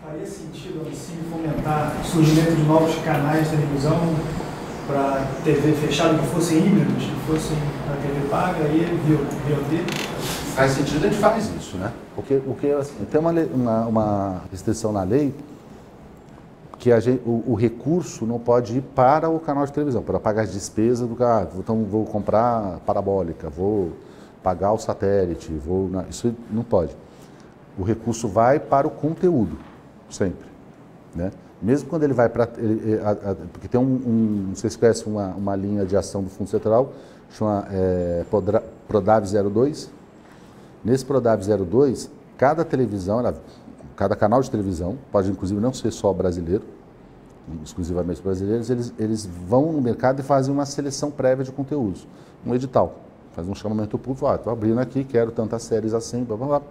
Faria sentido a Ancine fomentar o surgimento de novos canais de televisão para TV fechada, que fossem híbridos, que fossem para TV paga e VOD? Faz sentido, a gente faz isso, né? Porque assim, tem uma restrição na lei que o recurso não pode ir para o canal de televisão, para pagar as despesas do canal. Então, vou comprar parabólica, vou pagar o satélite, isso não pode. O recurso vai para o conteúdo, sempre, né? Mesmo quando ele vai para... porque tem não sei se conhece uma linha de ação do Fundo Central, chama Prodave 02. Nesse Prodave 02, cada televisão, cada canal de televisão, pode inclusive não ser só brasileiro, exclusivamente brasileiros, eles vão no mercado e fazem uma seleção prévia de conteúdos, um edital, faz um chamamento público, estou abrindo aqui, quero tantas séries assim, blá, blá, blá.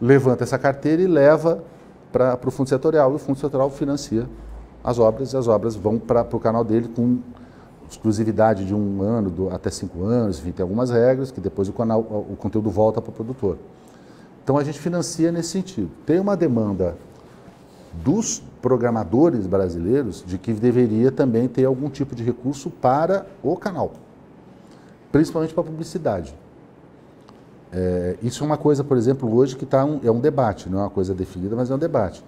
Levanta essa carteira e leva para o Fundo Setorial, e o Fundo Setorial financia as obras, e as obras vão para o canal dele com exclusividade de 1 ano até 5 anos, enfim, tem algumas regras que depois o conteúdo volta para o produtor. Então a gente financia nesse sentido. Tem uma demanda dos programadores brasileiros de que deveria também ter algum tipo de recurso para o canal, principalmente para a publicidade. Isso é uma coisa, por exemplo, hoje que é um debate, não é uma coisa definida, mas é um debate.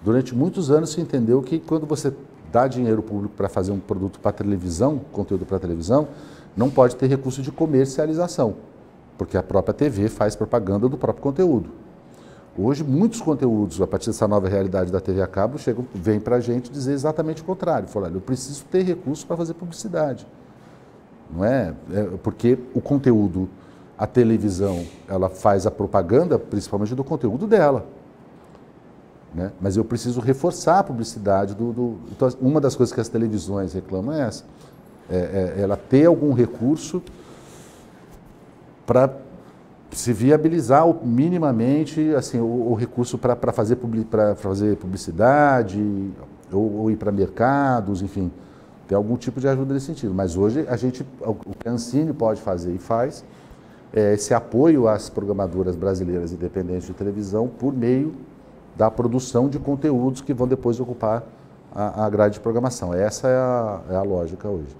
Durante muitos anos se entendeu que quando você dá dinheiro público para fazer um produto para televisão, conteúdo para televisão, não pode ter recurso de comercialização, porque a própria TV faz propaganda do próprio conteúdo. Hoje, muitos conteúdos, a partir dessa nova realidade da TV a cabo, vêm para a gente dizer exatamente o contrário. Falar, eu preciso ter recurso para fazer publicidade. Não é? Porque o conteúdo, a televisão, ela faz a propaganda, principalmente do conteúdo dela. Né? Mas eu preciso reforçar a publicidade Então, uma das coisas que as televisões reclamam é essa. Ela ter algum recurso para se viabilizar minimamente assim, o recurso para fazer publicidade ou ir para mercados, enfim, ter algum tipo de ajuda nesse sentido. Mas hoje o que a Ancine pode fazer e faz é esse apoio às programadoras brasileiras independentes de televisão por meio da produção de conteúdos que vão depois ocupar a grade de programação. Essa é a lógica hoje.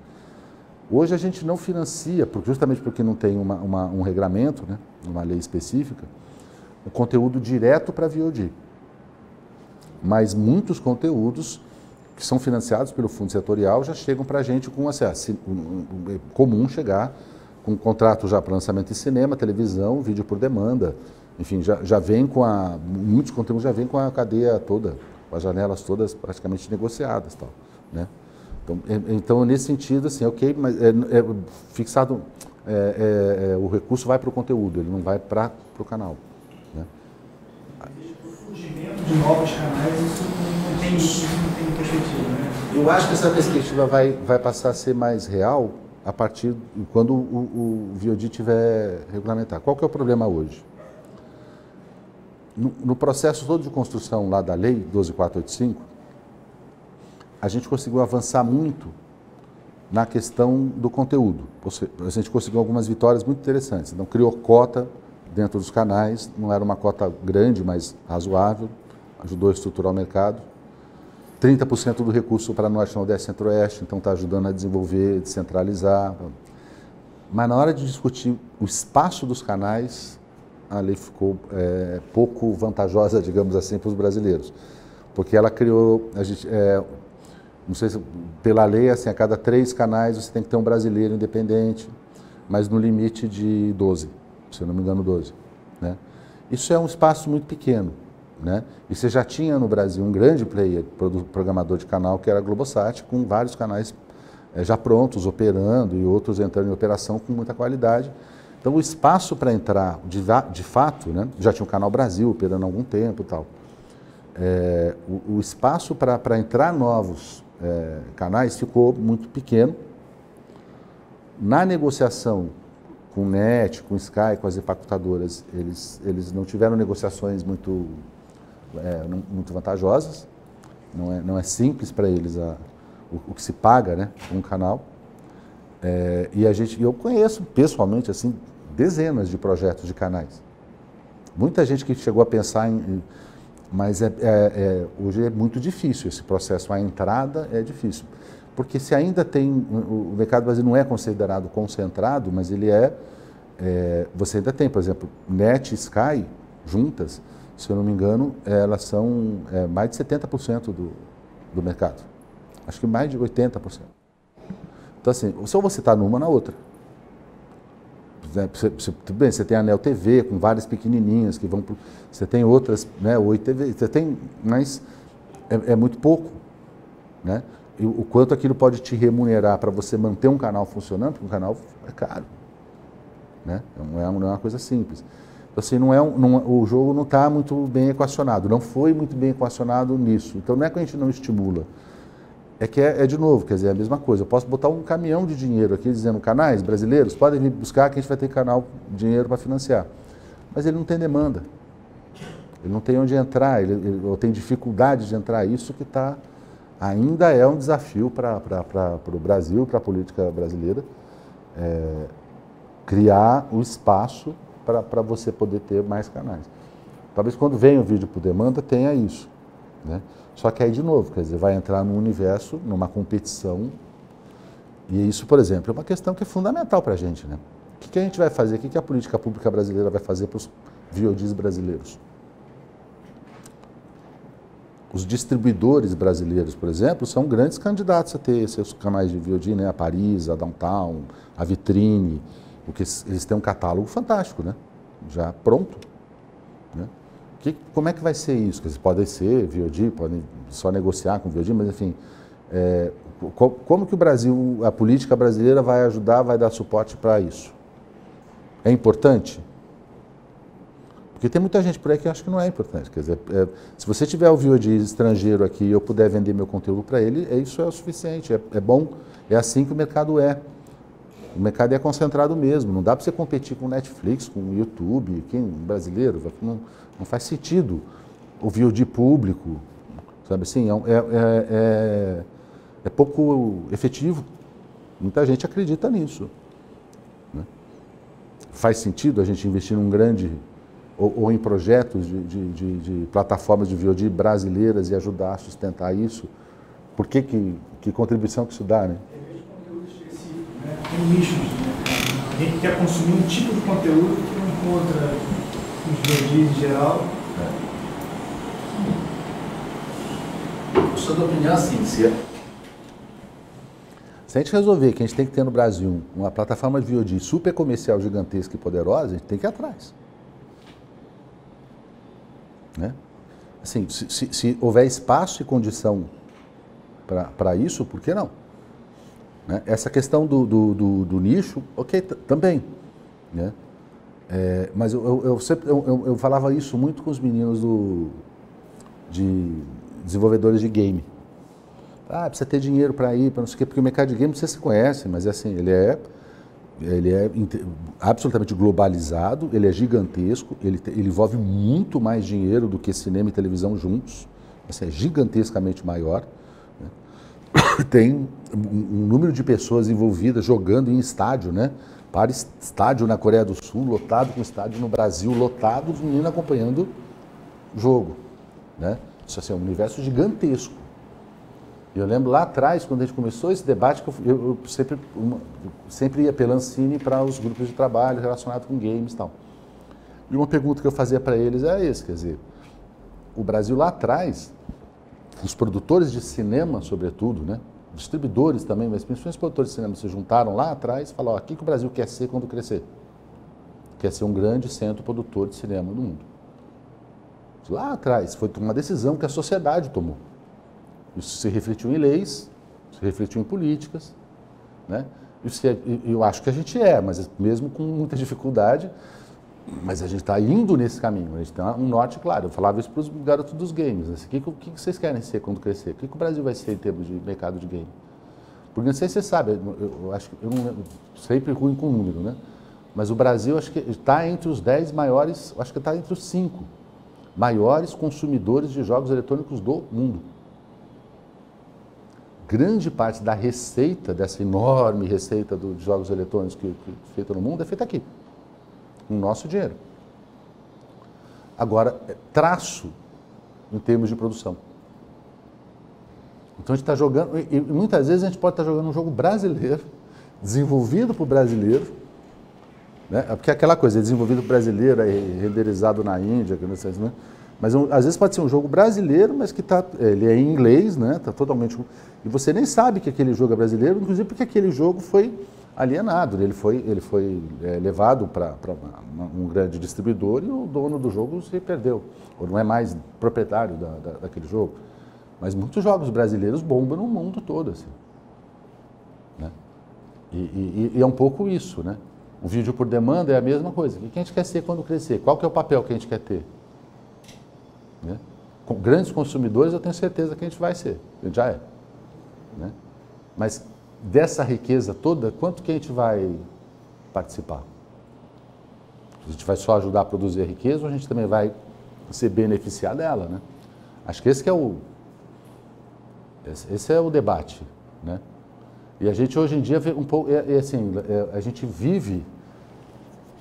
Hoje a gente não financia, justamente porque não tem um regramento, né, uma lei específica, o conteúdo direto para a VOD. Mas muitos conteúdos que são financiados pelo Fundo Setorial já chegam para a gente com acesso. É comum chegar com um contrato já para lançamento em cinema, televisão, vídeo por demanda. Enfim, já vem muitos conteúdos já vêm com a cadeia toda, com as janelas todas praticamente negociadas, tal, né? Então, nesse sentido, assim, ok, mas fixado, o recurso vai para o conteúdo, ele não vai para o canal. Né? O surgimento de novos canais, isso não tem perspectiva, né? Eu acho que essa perspectiva vai passar a ser mais real a partir de quando o VOD tiver regulamentado. Qual que é o problema hoje? No processo todo de construção lá da lei 12.485, a gente conseguiu avançar muito na questão do conteúdo. A gente conseguiu algumas vitórias muito interessantes. Então, criou cota dentro dos canais, não era uma cota grande, mas razoável, ajudou a estruturar o mercado. 30% do recurso para Norte, Nordeste e Centro-Oeste, então está ajudando a desenvolver, descentralizar. Mas na hora de discutir o espaço dos canais, a lei ficou pouco vantajosa, digamos assim, para os brasileiros. Porque ela criou, não sei se pela lei, assim, a cada 3 canais você tem que ter um brasileiro independente, mas no limite de 12, se eu não me engano 12. Né? Isso é um espaço muito pequeno. Né? E você já tinha no Brasil um grande player, programador de canal, que era a Globosat, com vários canais já prontos, operando, e outros entrando em operação com muita qualidade. Então o espaço para entrar, de fato, né? Já tinha o Canal Brasil operando há algum tempo e tal. O espaço para entrar novos canais ficou muito pequeno. Na negociação com o NET, com o Sky, com as empacutadoras, eles não tiveram negociações muito vantajosas. Não é simples para eles o que se paga, né, um canal. Eu conheço pessoalmente assim, dezenas de projetos de canais. Muita gente que chegou a pensar mas hoje é muito difícil esse processo, a entrada é difícil. Porque se ainda tem, o mercado brasileiro não é considerado concentrado, mas ele você ainda tem, por exemplo, NET e Sky juntas, se eu não me engano, elas são mais de 70% do mercado. Acho que mais de 80%. Então assim, só você está numa na outra. Tudo bem, você tem a Anel TV com várias pequenininhas que vão pro, você tem outras, né, Oi TV, você tem, mas é muito pouco, né? E o quanto aquilo pode te remunerar para você manter um canal funcionando, porque um canal é caro, né? Não é uma coisa simples. Então, assim, o jogo não está muito bem equacionado, não foi muito bem equacionado nisso. Então não é que a gente não estimula. De novo, quer dizer, é a mesma coisa. Eu posso botar um caminhão de dinheiro aqui dizendo canais brasileiros, podem vir buscar que a gente vai ter dinheiro para financiar. Mas ele não tem demanda. Ele não tem onde entrar, ou tem dificuldade de entrar. Isso que está ainda é um desafio para o Brasil, para a política brasileira, criar o espaço para você poder ter mais canais. Talvez quando venha o vídeo por demanda tenha isso, né? Só que aí, de novo, quer dizer, vai entrar num universo, numa competição, e isso, por exemplo, é uma questão que é fundamental para a gente, né? O que a gente vai fazer, o que a política pública brasileira vai fazer para os VODs brasileiros? Os distribuidores brasileiros, por exemplo, são grandes candidatos a ter seus canais de VOD, né? A Paris, a Downtown, a Vitrine, porque eles têm um catálogo fantástico, né? Já pronto, né? Como é que vai ser isso? Quer dizer, podem ser VOD, podem só negociar com VOD, mas enfim, como que o Brasil, a política brasileira vai ajudar, vai dar suporte para isso? É importante? Porque tem muita gente por aí que acha que não é importante. Quer dizer, se você tiver o VOD estrangeiro aqui e eu puder vender meu conteúdo para ele, isso é o suficiente, é bom, é assim que o mercado é. O mercado é concentrado mesmo, não dá para você competir com Netflix, com YouTube, brasileiro, não faz sentido o VOD público, sabe assim, é pouco efetivo. Muita gente acredita nisso, né? Faz sentido a gente investir num grande, ou em projetos de plataformas de VOD brasileiras e ajudar a sustentar isso? Que contribuição que isso dá, né? Tem nichos, né? Alguém que quer consumir um tipo de conteúdo que não encontra nos VODs em geral. Eu sou da opinião assim, se a gente resolver que a gente tem que ter no Brasil uma plataforma de VOD super comercial, gigantesca e poderosa, a gente tem que ir atrás, né? Assim, se houver espaço e condição para isso, por que não? Né? Essa questão do nicho, ok, também, né? Mas eu falava isso muito com os meninos de desenvolvedores de game. Precisa ter dinheiro para ir, para não sei o quê, porque o mercado de game você se conhece, mas assim, ele é absolutamente globalizado, ele é gigantesco, ele envolve muito mais dinheiro do que cinema e televisão juntos, assim, é gigantescamente maior. Tem um número de pessoas envolvidas jogando em estádio, né? Para estádio na Coreia do Sul, lotado, com estádio no Brasil, lotado, os meninos acompanhando o jogo, né? Isso assim, é um universo gigantesco. E eu lembro lá atrás, quando a gente começou esse debate, que eu sempre ia pela Ancine para os grupos de trabalho relacionados com games e tal. E uma pergunta que eu fazia para eles era essa, quer dizer, o Brasil lá atrás, os produtores de cinema, sobretudo, né? Distribuidores também, mas principalmente os produtores de cinema se juntaram lá atrás e falaram, o que o Brasil quer ser quando crescer? Quer ser um grande centro produtor de cinema no mundo. Lá atrás, foi uma decisão que a sociedade tomou. Isso se refletiu em leis, se refletiu em políticas, né? Eu acho que a gente mas mesmo com muita dificuldade, mas a gente está indo nesse caminho, a gente tem um norte claro. Eu falava isso para os garotos dos games, assim, o que vocês querem ser quando crescer? O que o Brasil vai ser em termos de mercado de game? Porque não sei se você sabe, eu acho que eu não lembro, sempre ruim com o número, né? Mas o Brasil acho que está entre os 10 maiores, acho que está entre os 5 maiores consumidores de jogos eletrônicos do mundo. Grande parte da receita, dessa enorme receita de jogos eletrônicos que é feita no mundo, é feita aqui, com o nosso dinheiro. Agora, traço em termos de produção. Então a gente está jogando, e muitas vezes a gente pode estar jogando um jogo brasileiro, desenvolvido por brasileiro, né? Porque aquela coisa, é desenvolvido por brasileiro, é renderizado na Índia, não sei, né? Mas às vezes pode ser um jogo brasileiro, mas que ele é em inglês, né? Está totalmente. E você nem sabe que aquele jogo é brasileiro, inclusive porque aquele jogo foi alienado, ele foi levado para um grande distribuidor e o dono do jogo se perdeu, ou não é mais proprietário daquele jogo. Mas muitos jogos brasileiros bombam no mundo todo, assim, né? E é um pouco isso, né? O vídeo por demanda é a mesma coisa. O que a gente quer ser quando crescer? Qual que é o papel que a gente quer ter? Né? Com grandes consumidores, eu tenho certeza que a gente vai ser, a gente já é, né? Mas dessa riqueza toda, quanto que a gente vai participar? A gente vai só ajudar a produzir a riqueza ou a gente também vai se beneficiar dela, né? Acho que esse que é Esse é o debate, né? E a gente hoje em dia vê um pouco, assim, a gente vive,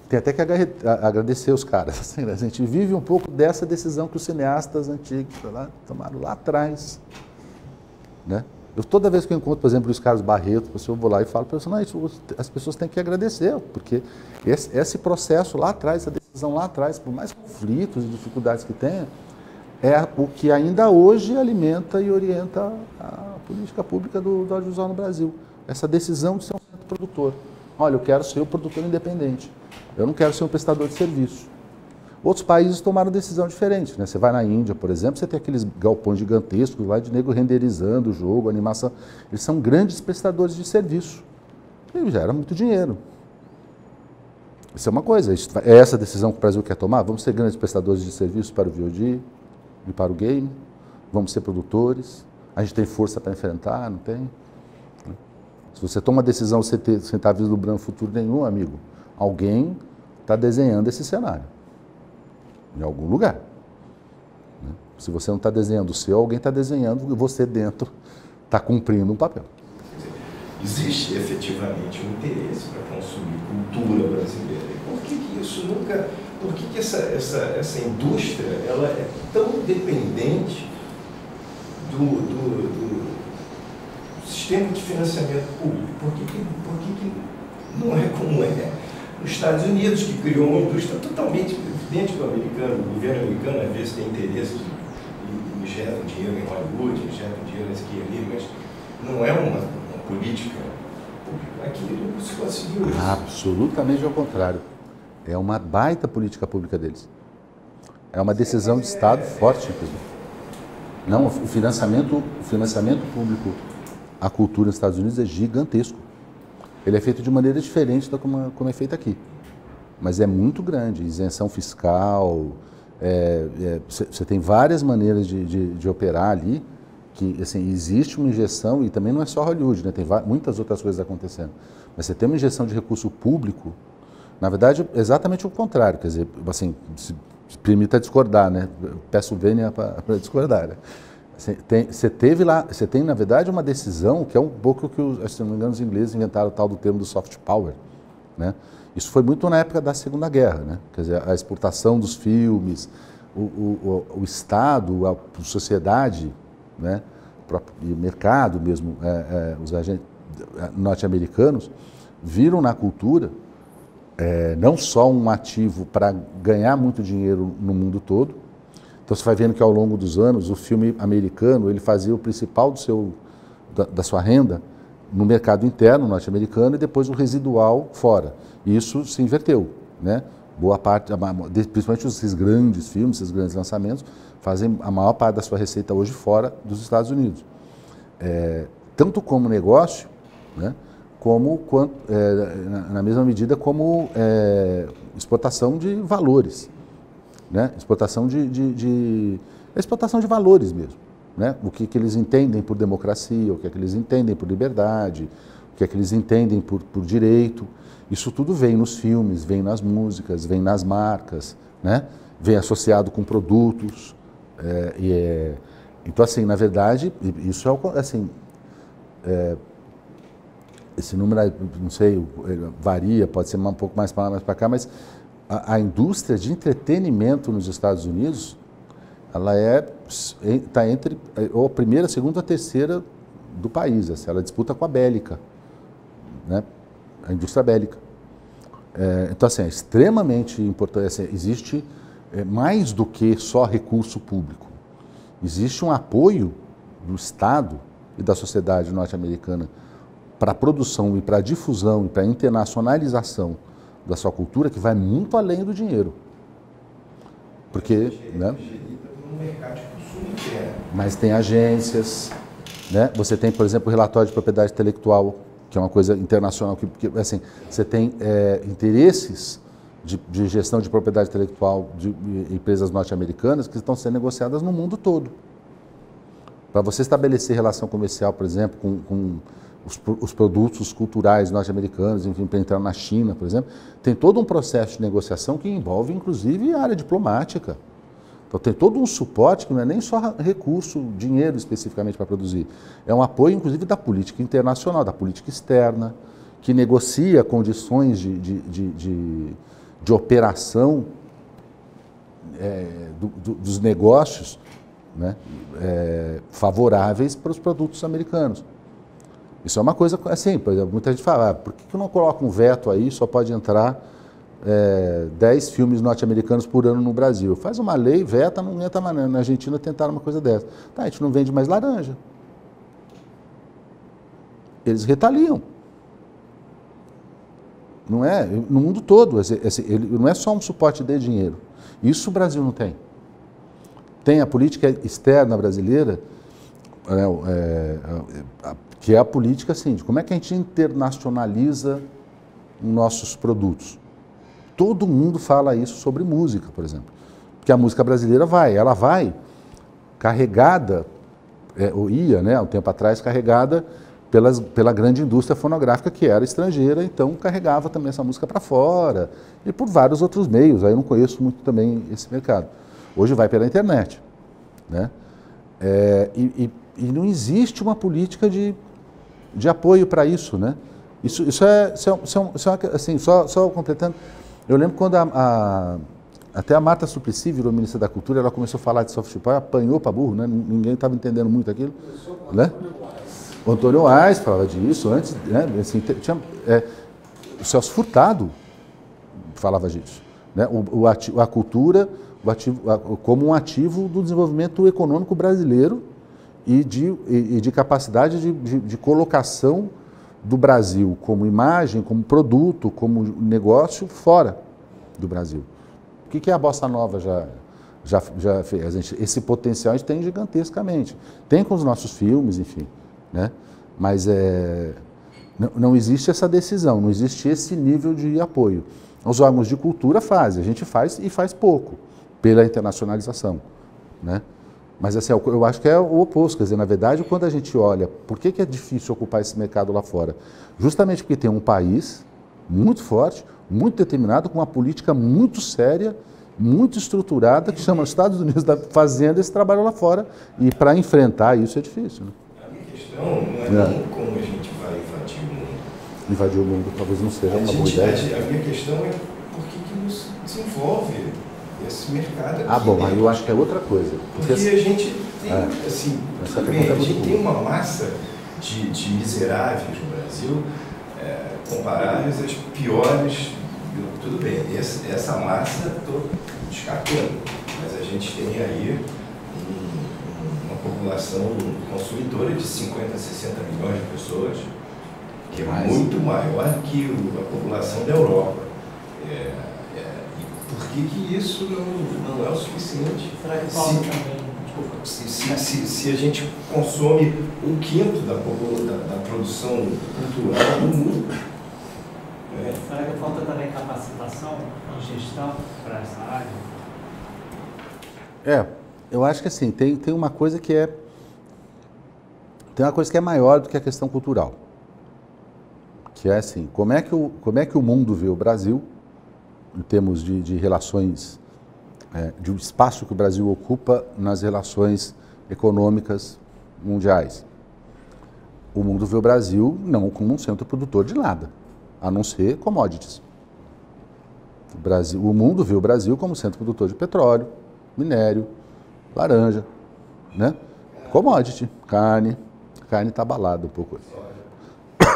tem até que agradecer os caras, assim, né? A gente vive um pouco dessa decisão que os cineastas antigos tomaram lá atrás, né? Toda vez que eu encontro, por exemplo, Luiz Carlos Barreto, eu vou lá e falo para eles, as pessoas têm que agradecer, porque esse processo lá atrás, essa decisão lá atrás, por mais conflitos e dificuldades que tenha, é o que ainda hoje alimenta e orienta a política pública do audiovisual no Brasil. Essa decisão de ser um centro produtor. Olha, eu quero ser um produtor independente, eu não quero ser um prestador de serviço. Outros países tomaram decisão diferente, né? Você vai na Índia, por exemplo, você tem aqueles galpões gigantescos lá de nego renderizando o jogo, a animação. Eles são grandes prestadores de serviço. E gera muito dinheiro. Isso é uma coisa. É essa decisão que o Brasil quer tomar? Vamos ser grandes prestadores de serviço para o VOD e para o game? Vamos ser produtores? A gente tem força para enfrentar? Não tem? Se você toma uma decisão sem estar vislumbrando futuro nenhum, amigo, alguém está desenhando esse cenário. Em algum lugar. Se você não está desenhando o seu, alguém está desenhando e você dentro está cumprindo um papel. Existe efetivamente um interesse para consumir cultura brasileira. E por que isso nunca... Por que essa indústria ela é tão dependente do sistema de financiamento público? Por que não é como é nos Estados Unidos, que criou uma indústria totalmente diferente do americano? O governo americano, às vezes, tem interesse e injeta dinheiro em Hollywood, injeta dinheiro aqui e ali, mas não é uma política pública. Aqui não se conseguiu isso. Absolutamente ao contrário. É uma baita política pública deles. É uma decisão de Estado forte, inclusive. Não, o financiamento público à cultura nos Estados Unidos é gigantesco. Ele é feito de maneira diferente da como é feito aqui. Mas é muito grande, isenção fiscal, você tem várias maneiras de operar ali, que assim, existe uma injeção, e também não é só Hollywood, né? Tem muitas outras coisas acontecendo. Mas você tem uma injeção de recurso público, na verdade, exatamente o contrário, quer dizer, assim, se permita discordar, né? Eu peço vênia para discordar, né? Você tem, na verdade, uma decisão que é um pouco que, se não me engano, os ingleses inventaram o tal do termo do soft power, né? Isso foi muito na época da Segunda Guerra, né? Quer dizer, a exportação dos filmes, o Estado, a sociedade, né? E o mercado mesmo, os agentes norte-americanos viram na cultura não só um ativo para ganhar muito dinheiro no mundo todo. Então você vai vendo que ao longo dos anos o filme americano ele fazia o principal da sua renda no mercado interno norte-americano e depois o residual fora. E isso se inverteu, né? Boa parte, principalmente esses grandes filmes, esses grandes lançamentos, fazem a maior parte da sua receita hoje fora dos Estados Unidos. Tanto como negócio, né? Na mesma medida como exportação de valores, né? Exportação exportação de valores mesmo, né? O que eles entendem por democracia, o que eles entendem por liberdade, o que eles entendem por direito. Isso tudo vem nos filmes, vem nas músicas, vem nas marcas, né? Vem associado com produtos. Então, assim, na verdade, isso assim, esse número, não sei, varia, pode ser um pouco mais para lá, mais para cá, mas a indústria de entretenimento nos Estados Unidos, ela está entre a primeira, a segunda, a terceira do país. Assim, ela disputa com a bélica, né? A indústria bélica. Então, assim, é extremamente importante. Assim, existe mais do que só recurso público. Existe um apoio do Estado e da sociedade norte-americana para a produção e para a difusão e para a internacionalização da sua cultura que vai muito além do dinheiro. Porque, né? Mas tem agências, né? Você tem, por exemplo, o relatório de propriedade intelectual, que é uma coisa internacional, que assim, você tem interesses de gestão de propriedade intelectual de empresas norte-americanas que estão sendo negociadas no mundo todo. Para você estabelecer relação comercial, por exemplo, com os produtos culturais norte-americanos, enfim, para entrar na China, por exemplo, tem todo um processo de negociação que envolve, inclusive, a área diplomática. Então tem todo um suporte que não é nem só recurso, dinheiro especificamente para produzir. É um apoio, inclusive, da política internacional, da política externa, que negocia condições de operação dos negócios, né, favoráveis para os produtos americanos. Isso é uma coisa assim, por exemplo, muita gente fala, por que não coloca um veto aí, só pode entrar 10 filmes norte-americanos por ano no Brasil? Faz uma lei, veta, não entra na Argentina tentar uma coisa dessa. Tá, a gente não vende mais laranja. Eles retaliam. Não é? No mundo todo, ele não é só um suporte de dinheiro. Isso o Brasil não tem. Tem a política externa brasileira, que é a política assim, de como é que a gente internacionaliza nossos produtos. Todo mundo fala isso sobre música, por exemplo. Porque a música brasileira ela vai carregada, ou ia, né, há um tempo atrás, carregada pela grande indústria fonográfica que era estrangeira, então carregava também essa música para fora, e por vários outros meios, aí eu não conheço muito também esse mercado. Hoje vai pela internet, né? E não existe uma política de apoio para isso, né? Isso é assim, só completando, eu lembro quando até a Marta Suplicy virou ministra da Cultura, ela começou a falar de soft power, apanhou para burro, né? Ninguém estava entendendo muito aquilo, né? O Antônio Aires falava disso antes, né? Assim, o Celso Furtado falava disso, né? A cultura como um ativo do desenvolvimento econômico brasileiro e de capacidade de colocação do Brasil como imagem, como produto, como negócio fora do Brasil. O que a Bossa Nova já fez? Esse potencial a gente tem gigantescamente. Tem com os nossos filmes, enfim, né? Mas não existe essa decisão, não existe esse nível de apoio. Os órgãos de cultura fazem, a gente faz e faz pouco, pela internacionalização, né? Mas assim, eu acho que é o oposto, quer dizer, na verdade, quando a gente olha, por que é difícil ocupar esse mercado lá fora? Justamente porque tem um país muito forte, muito determinado, com uma política muito séria, muito estruturada, que chama os Estados Unidos fazendo esse trabalho lá fora, e para enfrentar isso é difícil, né? A minha questão não é nem como a gente vai invadir o mundo. Invadir o mundo talvez não seja uma boa ideia. A minha questão é por que não se desenvolve esse mercado aqui. Bom, aí eu acho que é outra coisa. Porque a gente tem, assim, também, a gente tem uma massa de miseráveis no Brasil, comparáveis às piores, tudo bem, essa massa estou descartando, mas a gente tem aí uma população consumidora de 50, 60 milhões de pessoas, que é muito maior que a população da Europa. Por que isso não é o suficiente? Será que falta também? Se a gente consome 1/5 da produção cultural do mundo. Será que falta também capacitação e gestão para essa área? Eu acho que assim, tem uma coisa que é maior do que a questão cultural. Que é assim, como é que o mundo vê o Brasil em termos de relações, de um espaço que o Brasil ocupa nas relações econômicas mundiais. O mundo vê o Brasil não como um centro produtor de nada, a não ser commodities. O mundo vê o Brasil como centro produtor de petróleo, minério, laranja, né? Commodity, carne está abalada um pouco.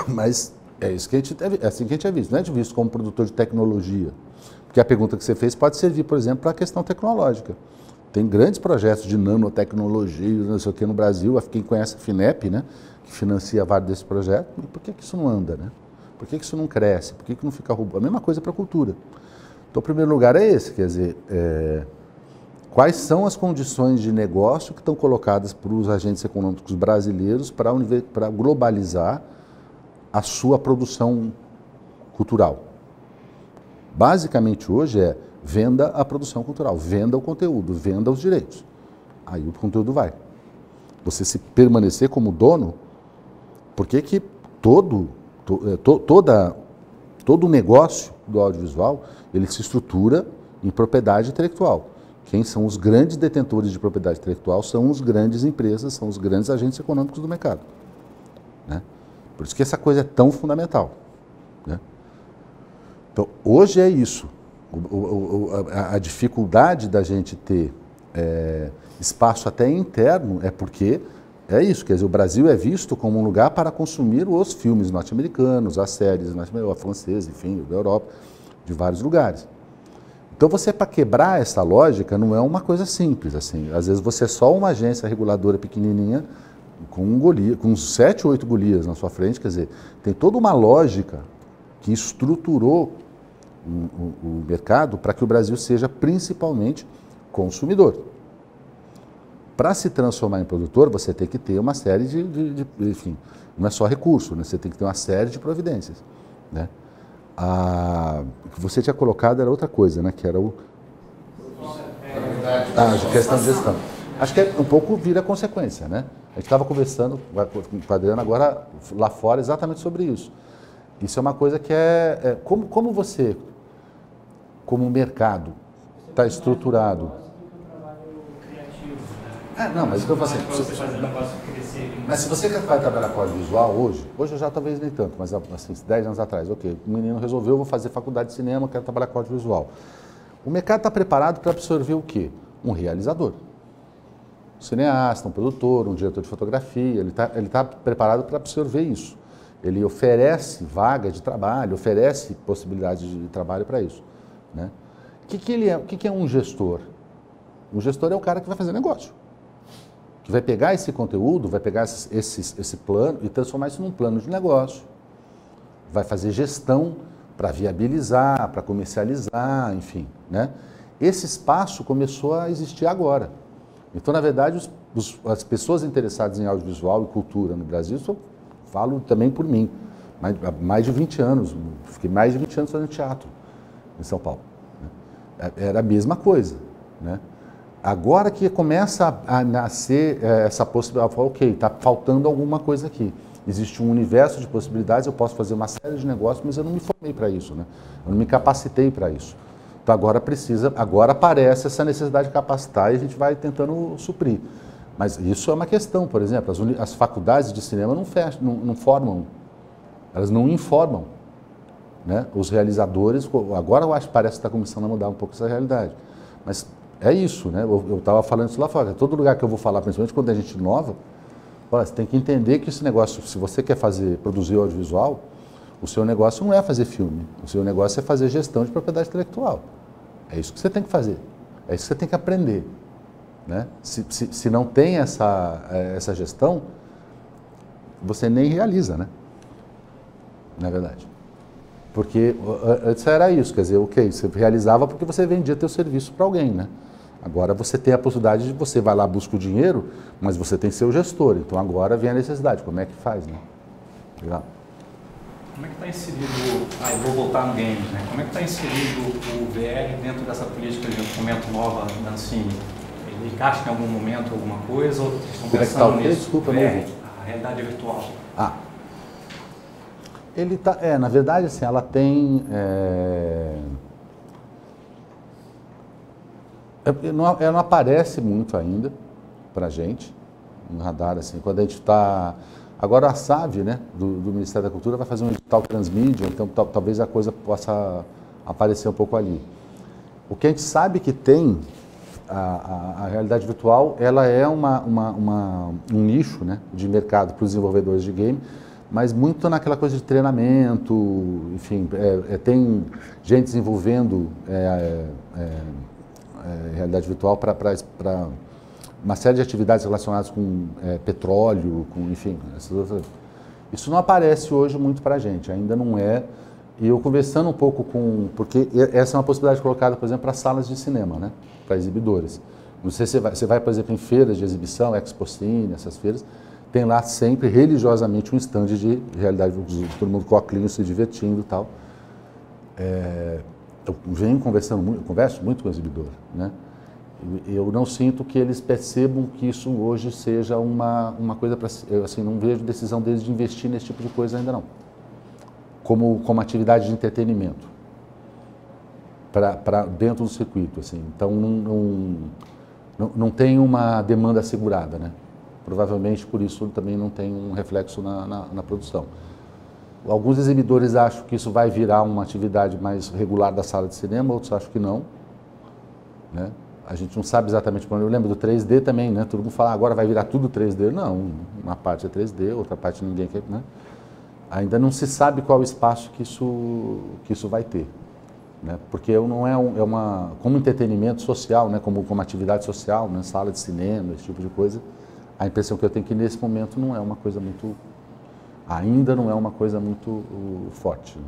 Mas é assim que a gente é visto, não é visto como produtor de tecnologia. Porque a pergunta que você fez pode servir, por exemplo, para a questão tecnológica. Tem grandes projetos de nanotecnologia, não sei o que, no Brasil. Quem conhece a FINEP, né, que financia vários desses projetos, por que isso não anda, né? Por que isso não cresce? Por que não fica roubando? A mesma coisa para a cultura. Então, o primeiro lugar é esse, quer dizer, quais são as condições de negócio que estão colocadas para os agentes econômicos brasileiros para globalizar a sua produção cultural? Basicamente hoje venda a produção cultural, venda o conteúdo, venda os direitos. Aí o conteúdo vai. Você se permanecer como dono, por que todo o negócio do audiovisual, ele se estrutura em propriedade intelectual, Quem são os grandes detentores de propriedade intelectual são as grandes empresas, são os grandes agentes econômicos do mercado, né? Por isso que essa coisa é tão fundamental, né? Então, hoje é isso. A dificuldade da gente ter espaço até interno é porque é isso, quer dizer, o Brasil é visto como um lugar para consumir os filmes norte-americanos, as séries francesas, enfim, da Europa, de vários lugares. Então, você, para quebrar essa lógica, não é uma coisa simples, assim. Às vezes, você é só uma agência reguladora pequenininha, com 7 ou 8 Golias na sua frente, quer dizer, tem toda uma lógica que estruturou o mercado para que o Brasil seja principalmente consumidor. Para se transformar em produtor, você tem que ter uma série enfim, não é só recurso, né? Você tem que ter uma série de providências, né? O que você tinha colocado era outra coisa, né? Que era a questão de gestão. Acho que um pouco vira consequência, né? A gente estava conversando com a Adriana agora lá fora exatamente sobre isso. Isso é uma coisa que como você, como mercado, está estruturado. Não, mas eu assim, mas se você vai trabalhar com audiovisual hoje eu já talvez nem tanto, mas assim, 10 anos atrás, ok, o menino resolveu, vou fazer faculdade de cinema, quero trabalhar com audiovisual. O mercado está preparado para absorver o quê? Um realizador. Um cineasta, um produtor, um diretor de fotografia, ele tá preparado para absorver isso. Ele oferece vaga de trabalho, oferece possibilidades de trabalho para isso, né? O que é um gestor? Um gestor é o cara que vai fazer negócio, que vai pegar esse conteúdo, vai pegar esse plano e transformar isso num plano de negócio. Vai fazer gestão para viabilizar, para comercializar, enfim, né? Esse espaço começou a existir agora. Então, na verdade, as pessoas interessadas em audiovisual e cultura no Brasil, eu falo também por mim, há mais de 20 anos, fiquei mais de 20 anos fazendo teatro em São Paulo, né? Era a mesma coisa, né? Agora que começa a nascer essa possibilidade, eu falo, ok, está faltando alguma coisa aqui. Existe um universo de possibilidades, eu posso fazer uma série de negócios, mas eu não me formei para isso, né? Eu não me capacitei para isso. Então agora aparece essa necessidade de capacitar e a gente vai tentando suprir. Mas isso é uma questão, por exemplo, as faculdades de cinema não formam, elas não informam, né? Os realizadores, agora eu acho que parece que está começando a mudar um pouco essa realidade. Mas é isso, né? Eu estava falando isso lá fora. Todo lugar que eu vou falar, principalmente quando a gente inova, olha, você tem que entender que esse negócio, se você quer produzir audiovisual, o seu negócio não é fazer filme. O seu negócio é fazer gestão de propriedade intelectual. É isso que você tem que fazer. É isso que você tem que aprender, né? Se não tem essa gestão, você nem realiza, né? Na verdade. Porque antes era isso, quer dizer, ok, você realizava porque você vendia teu serviço para alguém, né? Agora você tem a possibilidade de você vai lá, busca o dinheiro, mas você tem seu gestor. Então agora vem a necessidade. Como é que faz, né? Legal. Como é que está inserido, vou voltar no games, né? Como é que está inserido o VR dentro dessa política de fomento nova da Ancine? Ele encaixa em algum momento alguma coisa ou estão pensando nisso? Desculpa, VR, a realidade virtual. Ele tá, na verdade, assim, ela tem... Ela não aparece muito ainda para a gente, no radar, assim, quando a gente está... Agora a SAV, né, do Ministério da Cultura, vai fazer um edital transmídia, então talvez a coisa possa aparecer um pouco ali. O que a gente sabe que tem, a realidade virtual, ela é um nicho, né, de mercado para os desenvolvedores de game, mas muito naquela coisa de treinamento, enfim, tem gente desenvolvendo realidade virtual para uma série de atividades relacionadas com petróleo, enfim, essas outras. Isso não aparece hoje muito para a gente, ainda não é. E eu conversando um pouco porque essa é uma possibilidade colocada, por exemplo, para salas de cinema, né, para exibidores. Não sei se você vai, por exemplo, em feiras de exibição, Expocine, essas feiras, tem lá sempre, religiosamente, um stand de realidade, todo mundo com óculos se divertindo e tal. Eu venho converso muito com o exibidor, né? Eu não sinto que eles percebam que isso hoje seja uma coisa para... Assim, não vejo decisão deles de investir nesse tipo de coisa ainda não. Como atividade de entretenimento. para dentro do circuito, assim. Então não tem uma demanda assegurada, né? Provavelmente por isso também não tem um reflexo na produção. Alguns exibidores acham que isso vai virar uma atividade mais regular da sala de cinema, outros acham que não, né? A gente não sabe exatamente quando. Eu lembro do 3D também, né? Todo mundo fala, agora vai virar tudo 3D. Não, uma parte é 3D, outra parte ninguém quer, né? Ainda não se sabe qual o espaço que isso vai ter, né? Porque não é uma como entretenimento social, né? Como atividade social, né? Sala de cinema, esse tipo de coisa. A impressão que eu tenho é que nesse momento não é uma coisa muito, ainda não é uma coisa muito forte, né?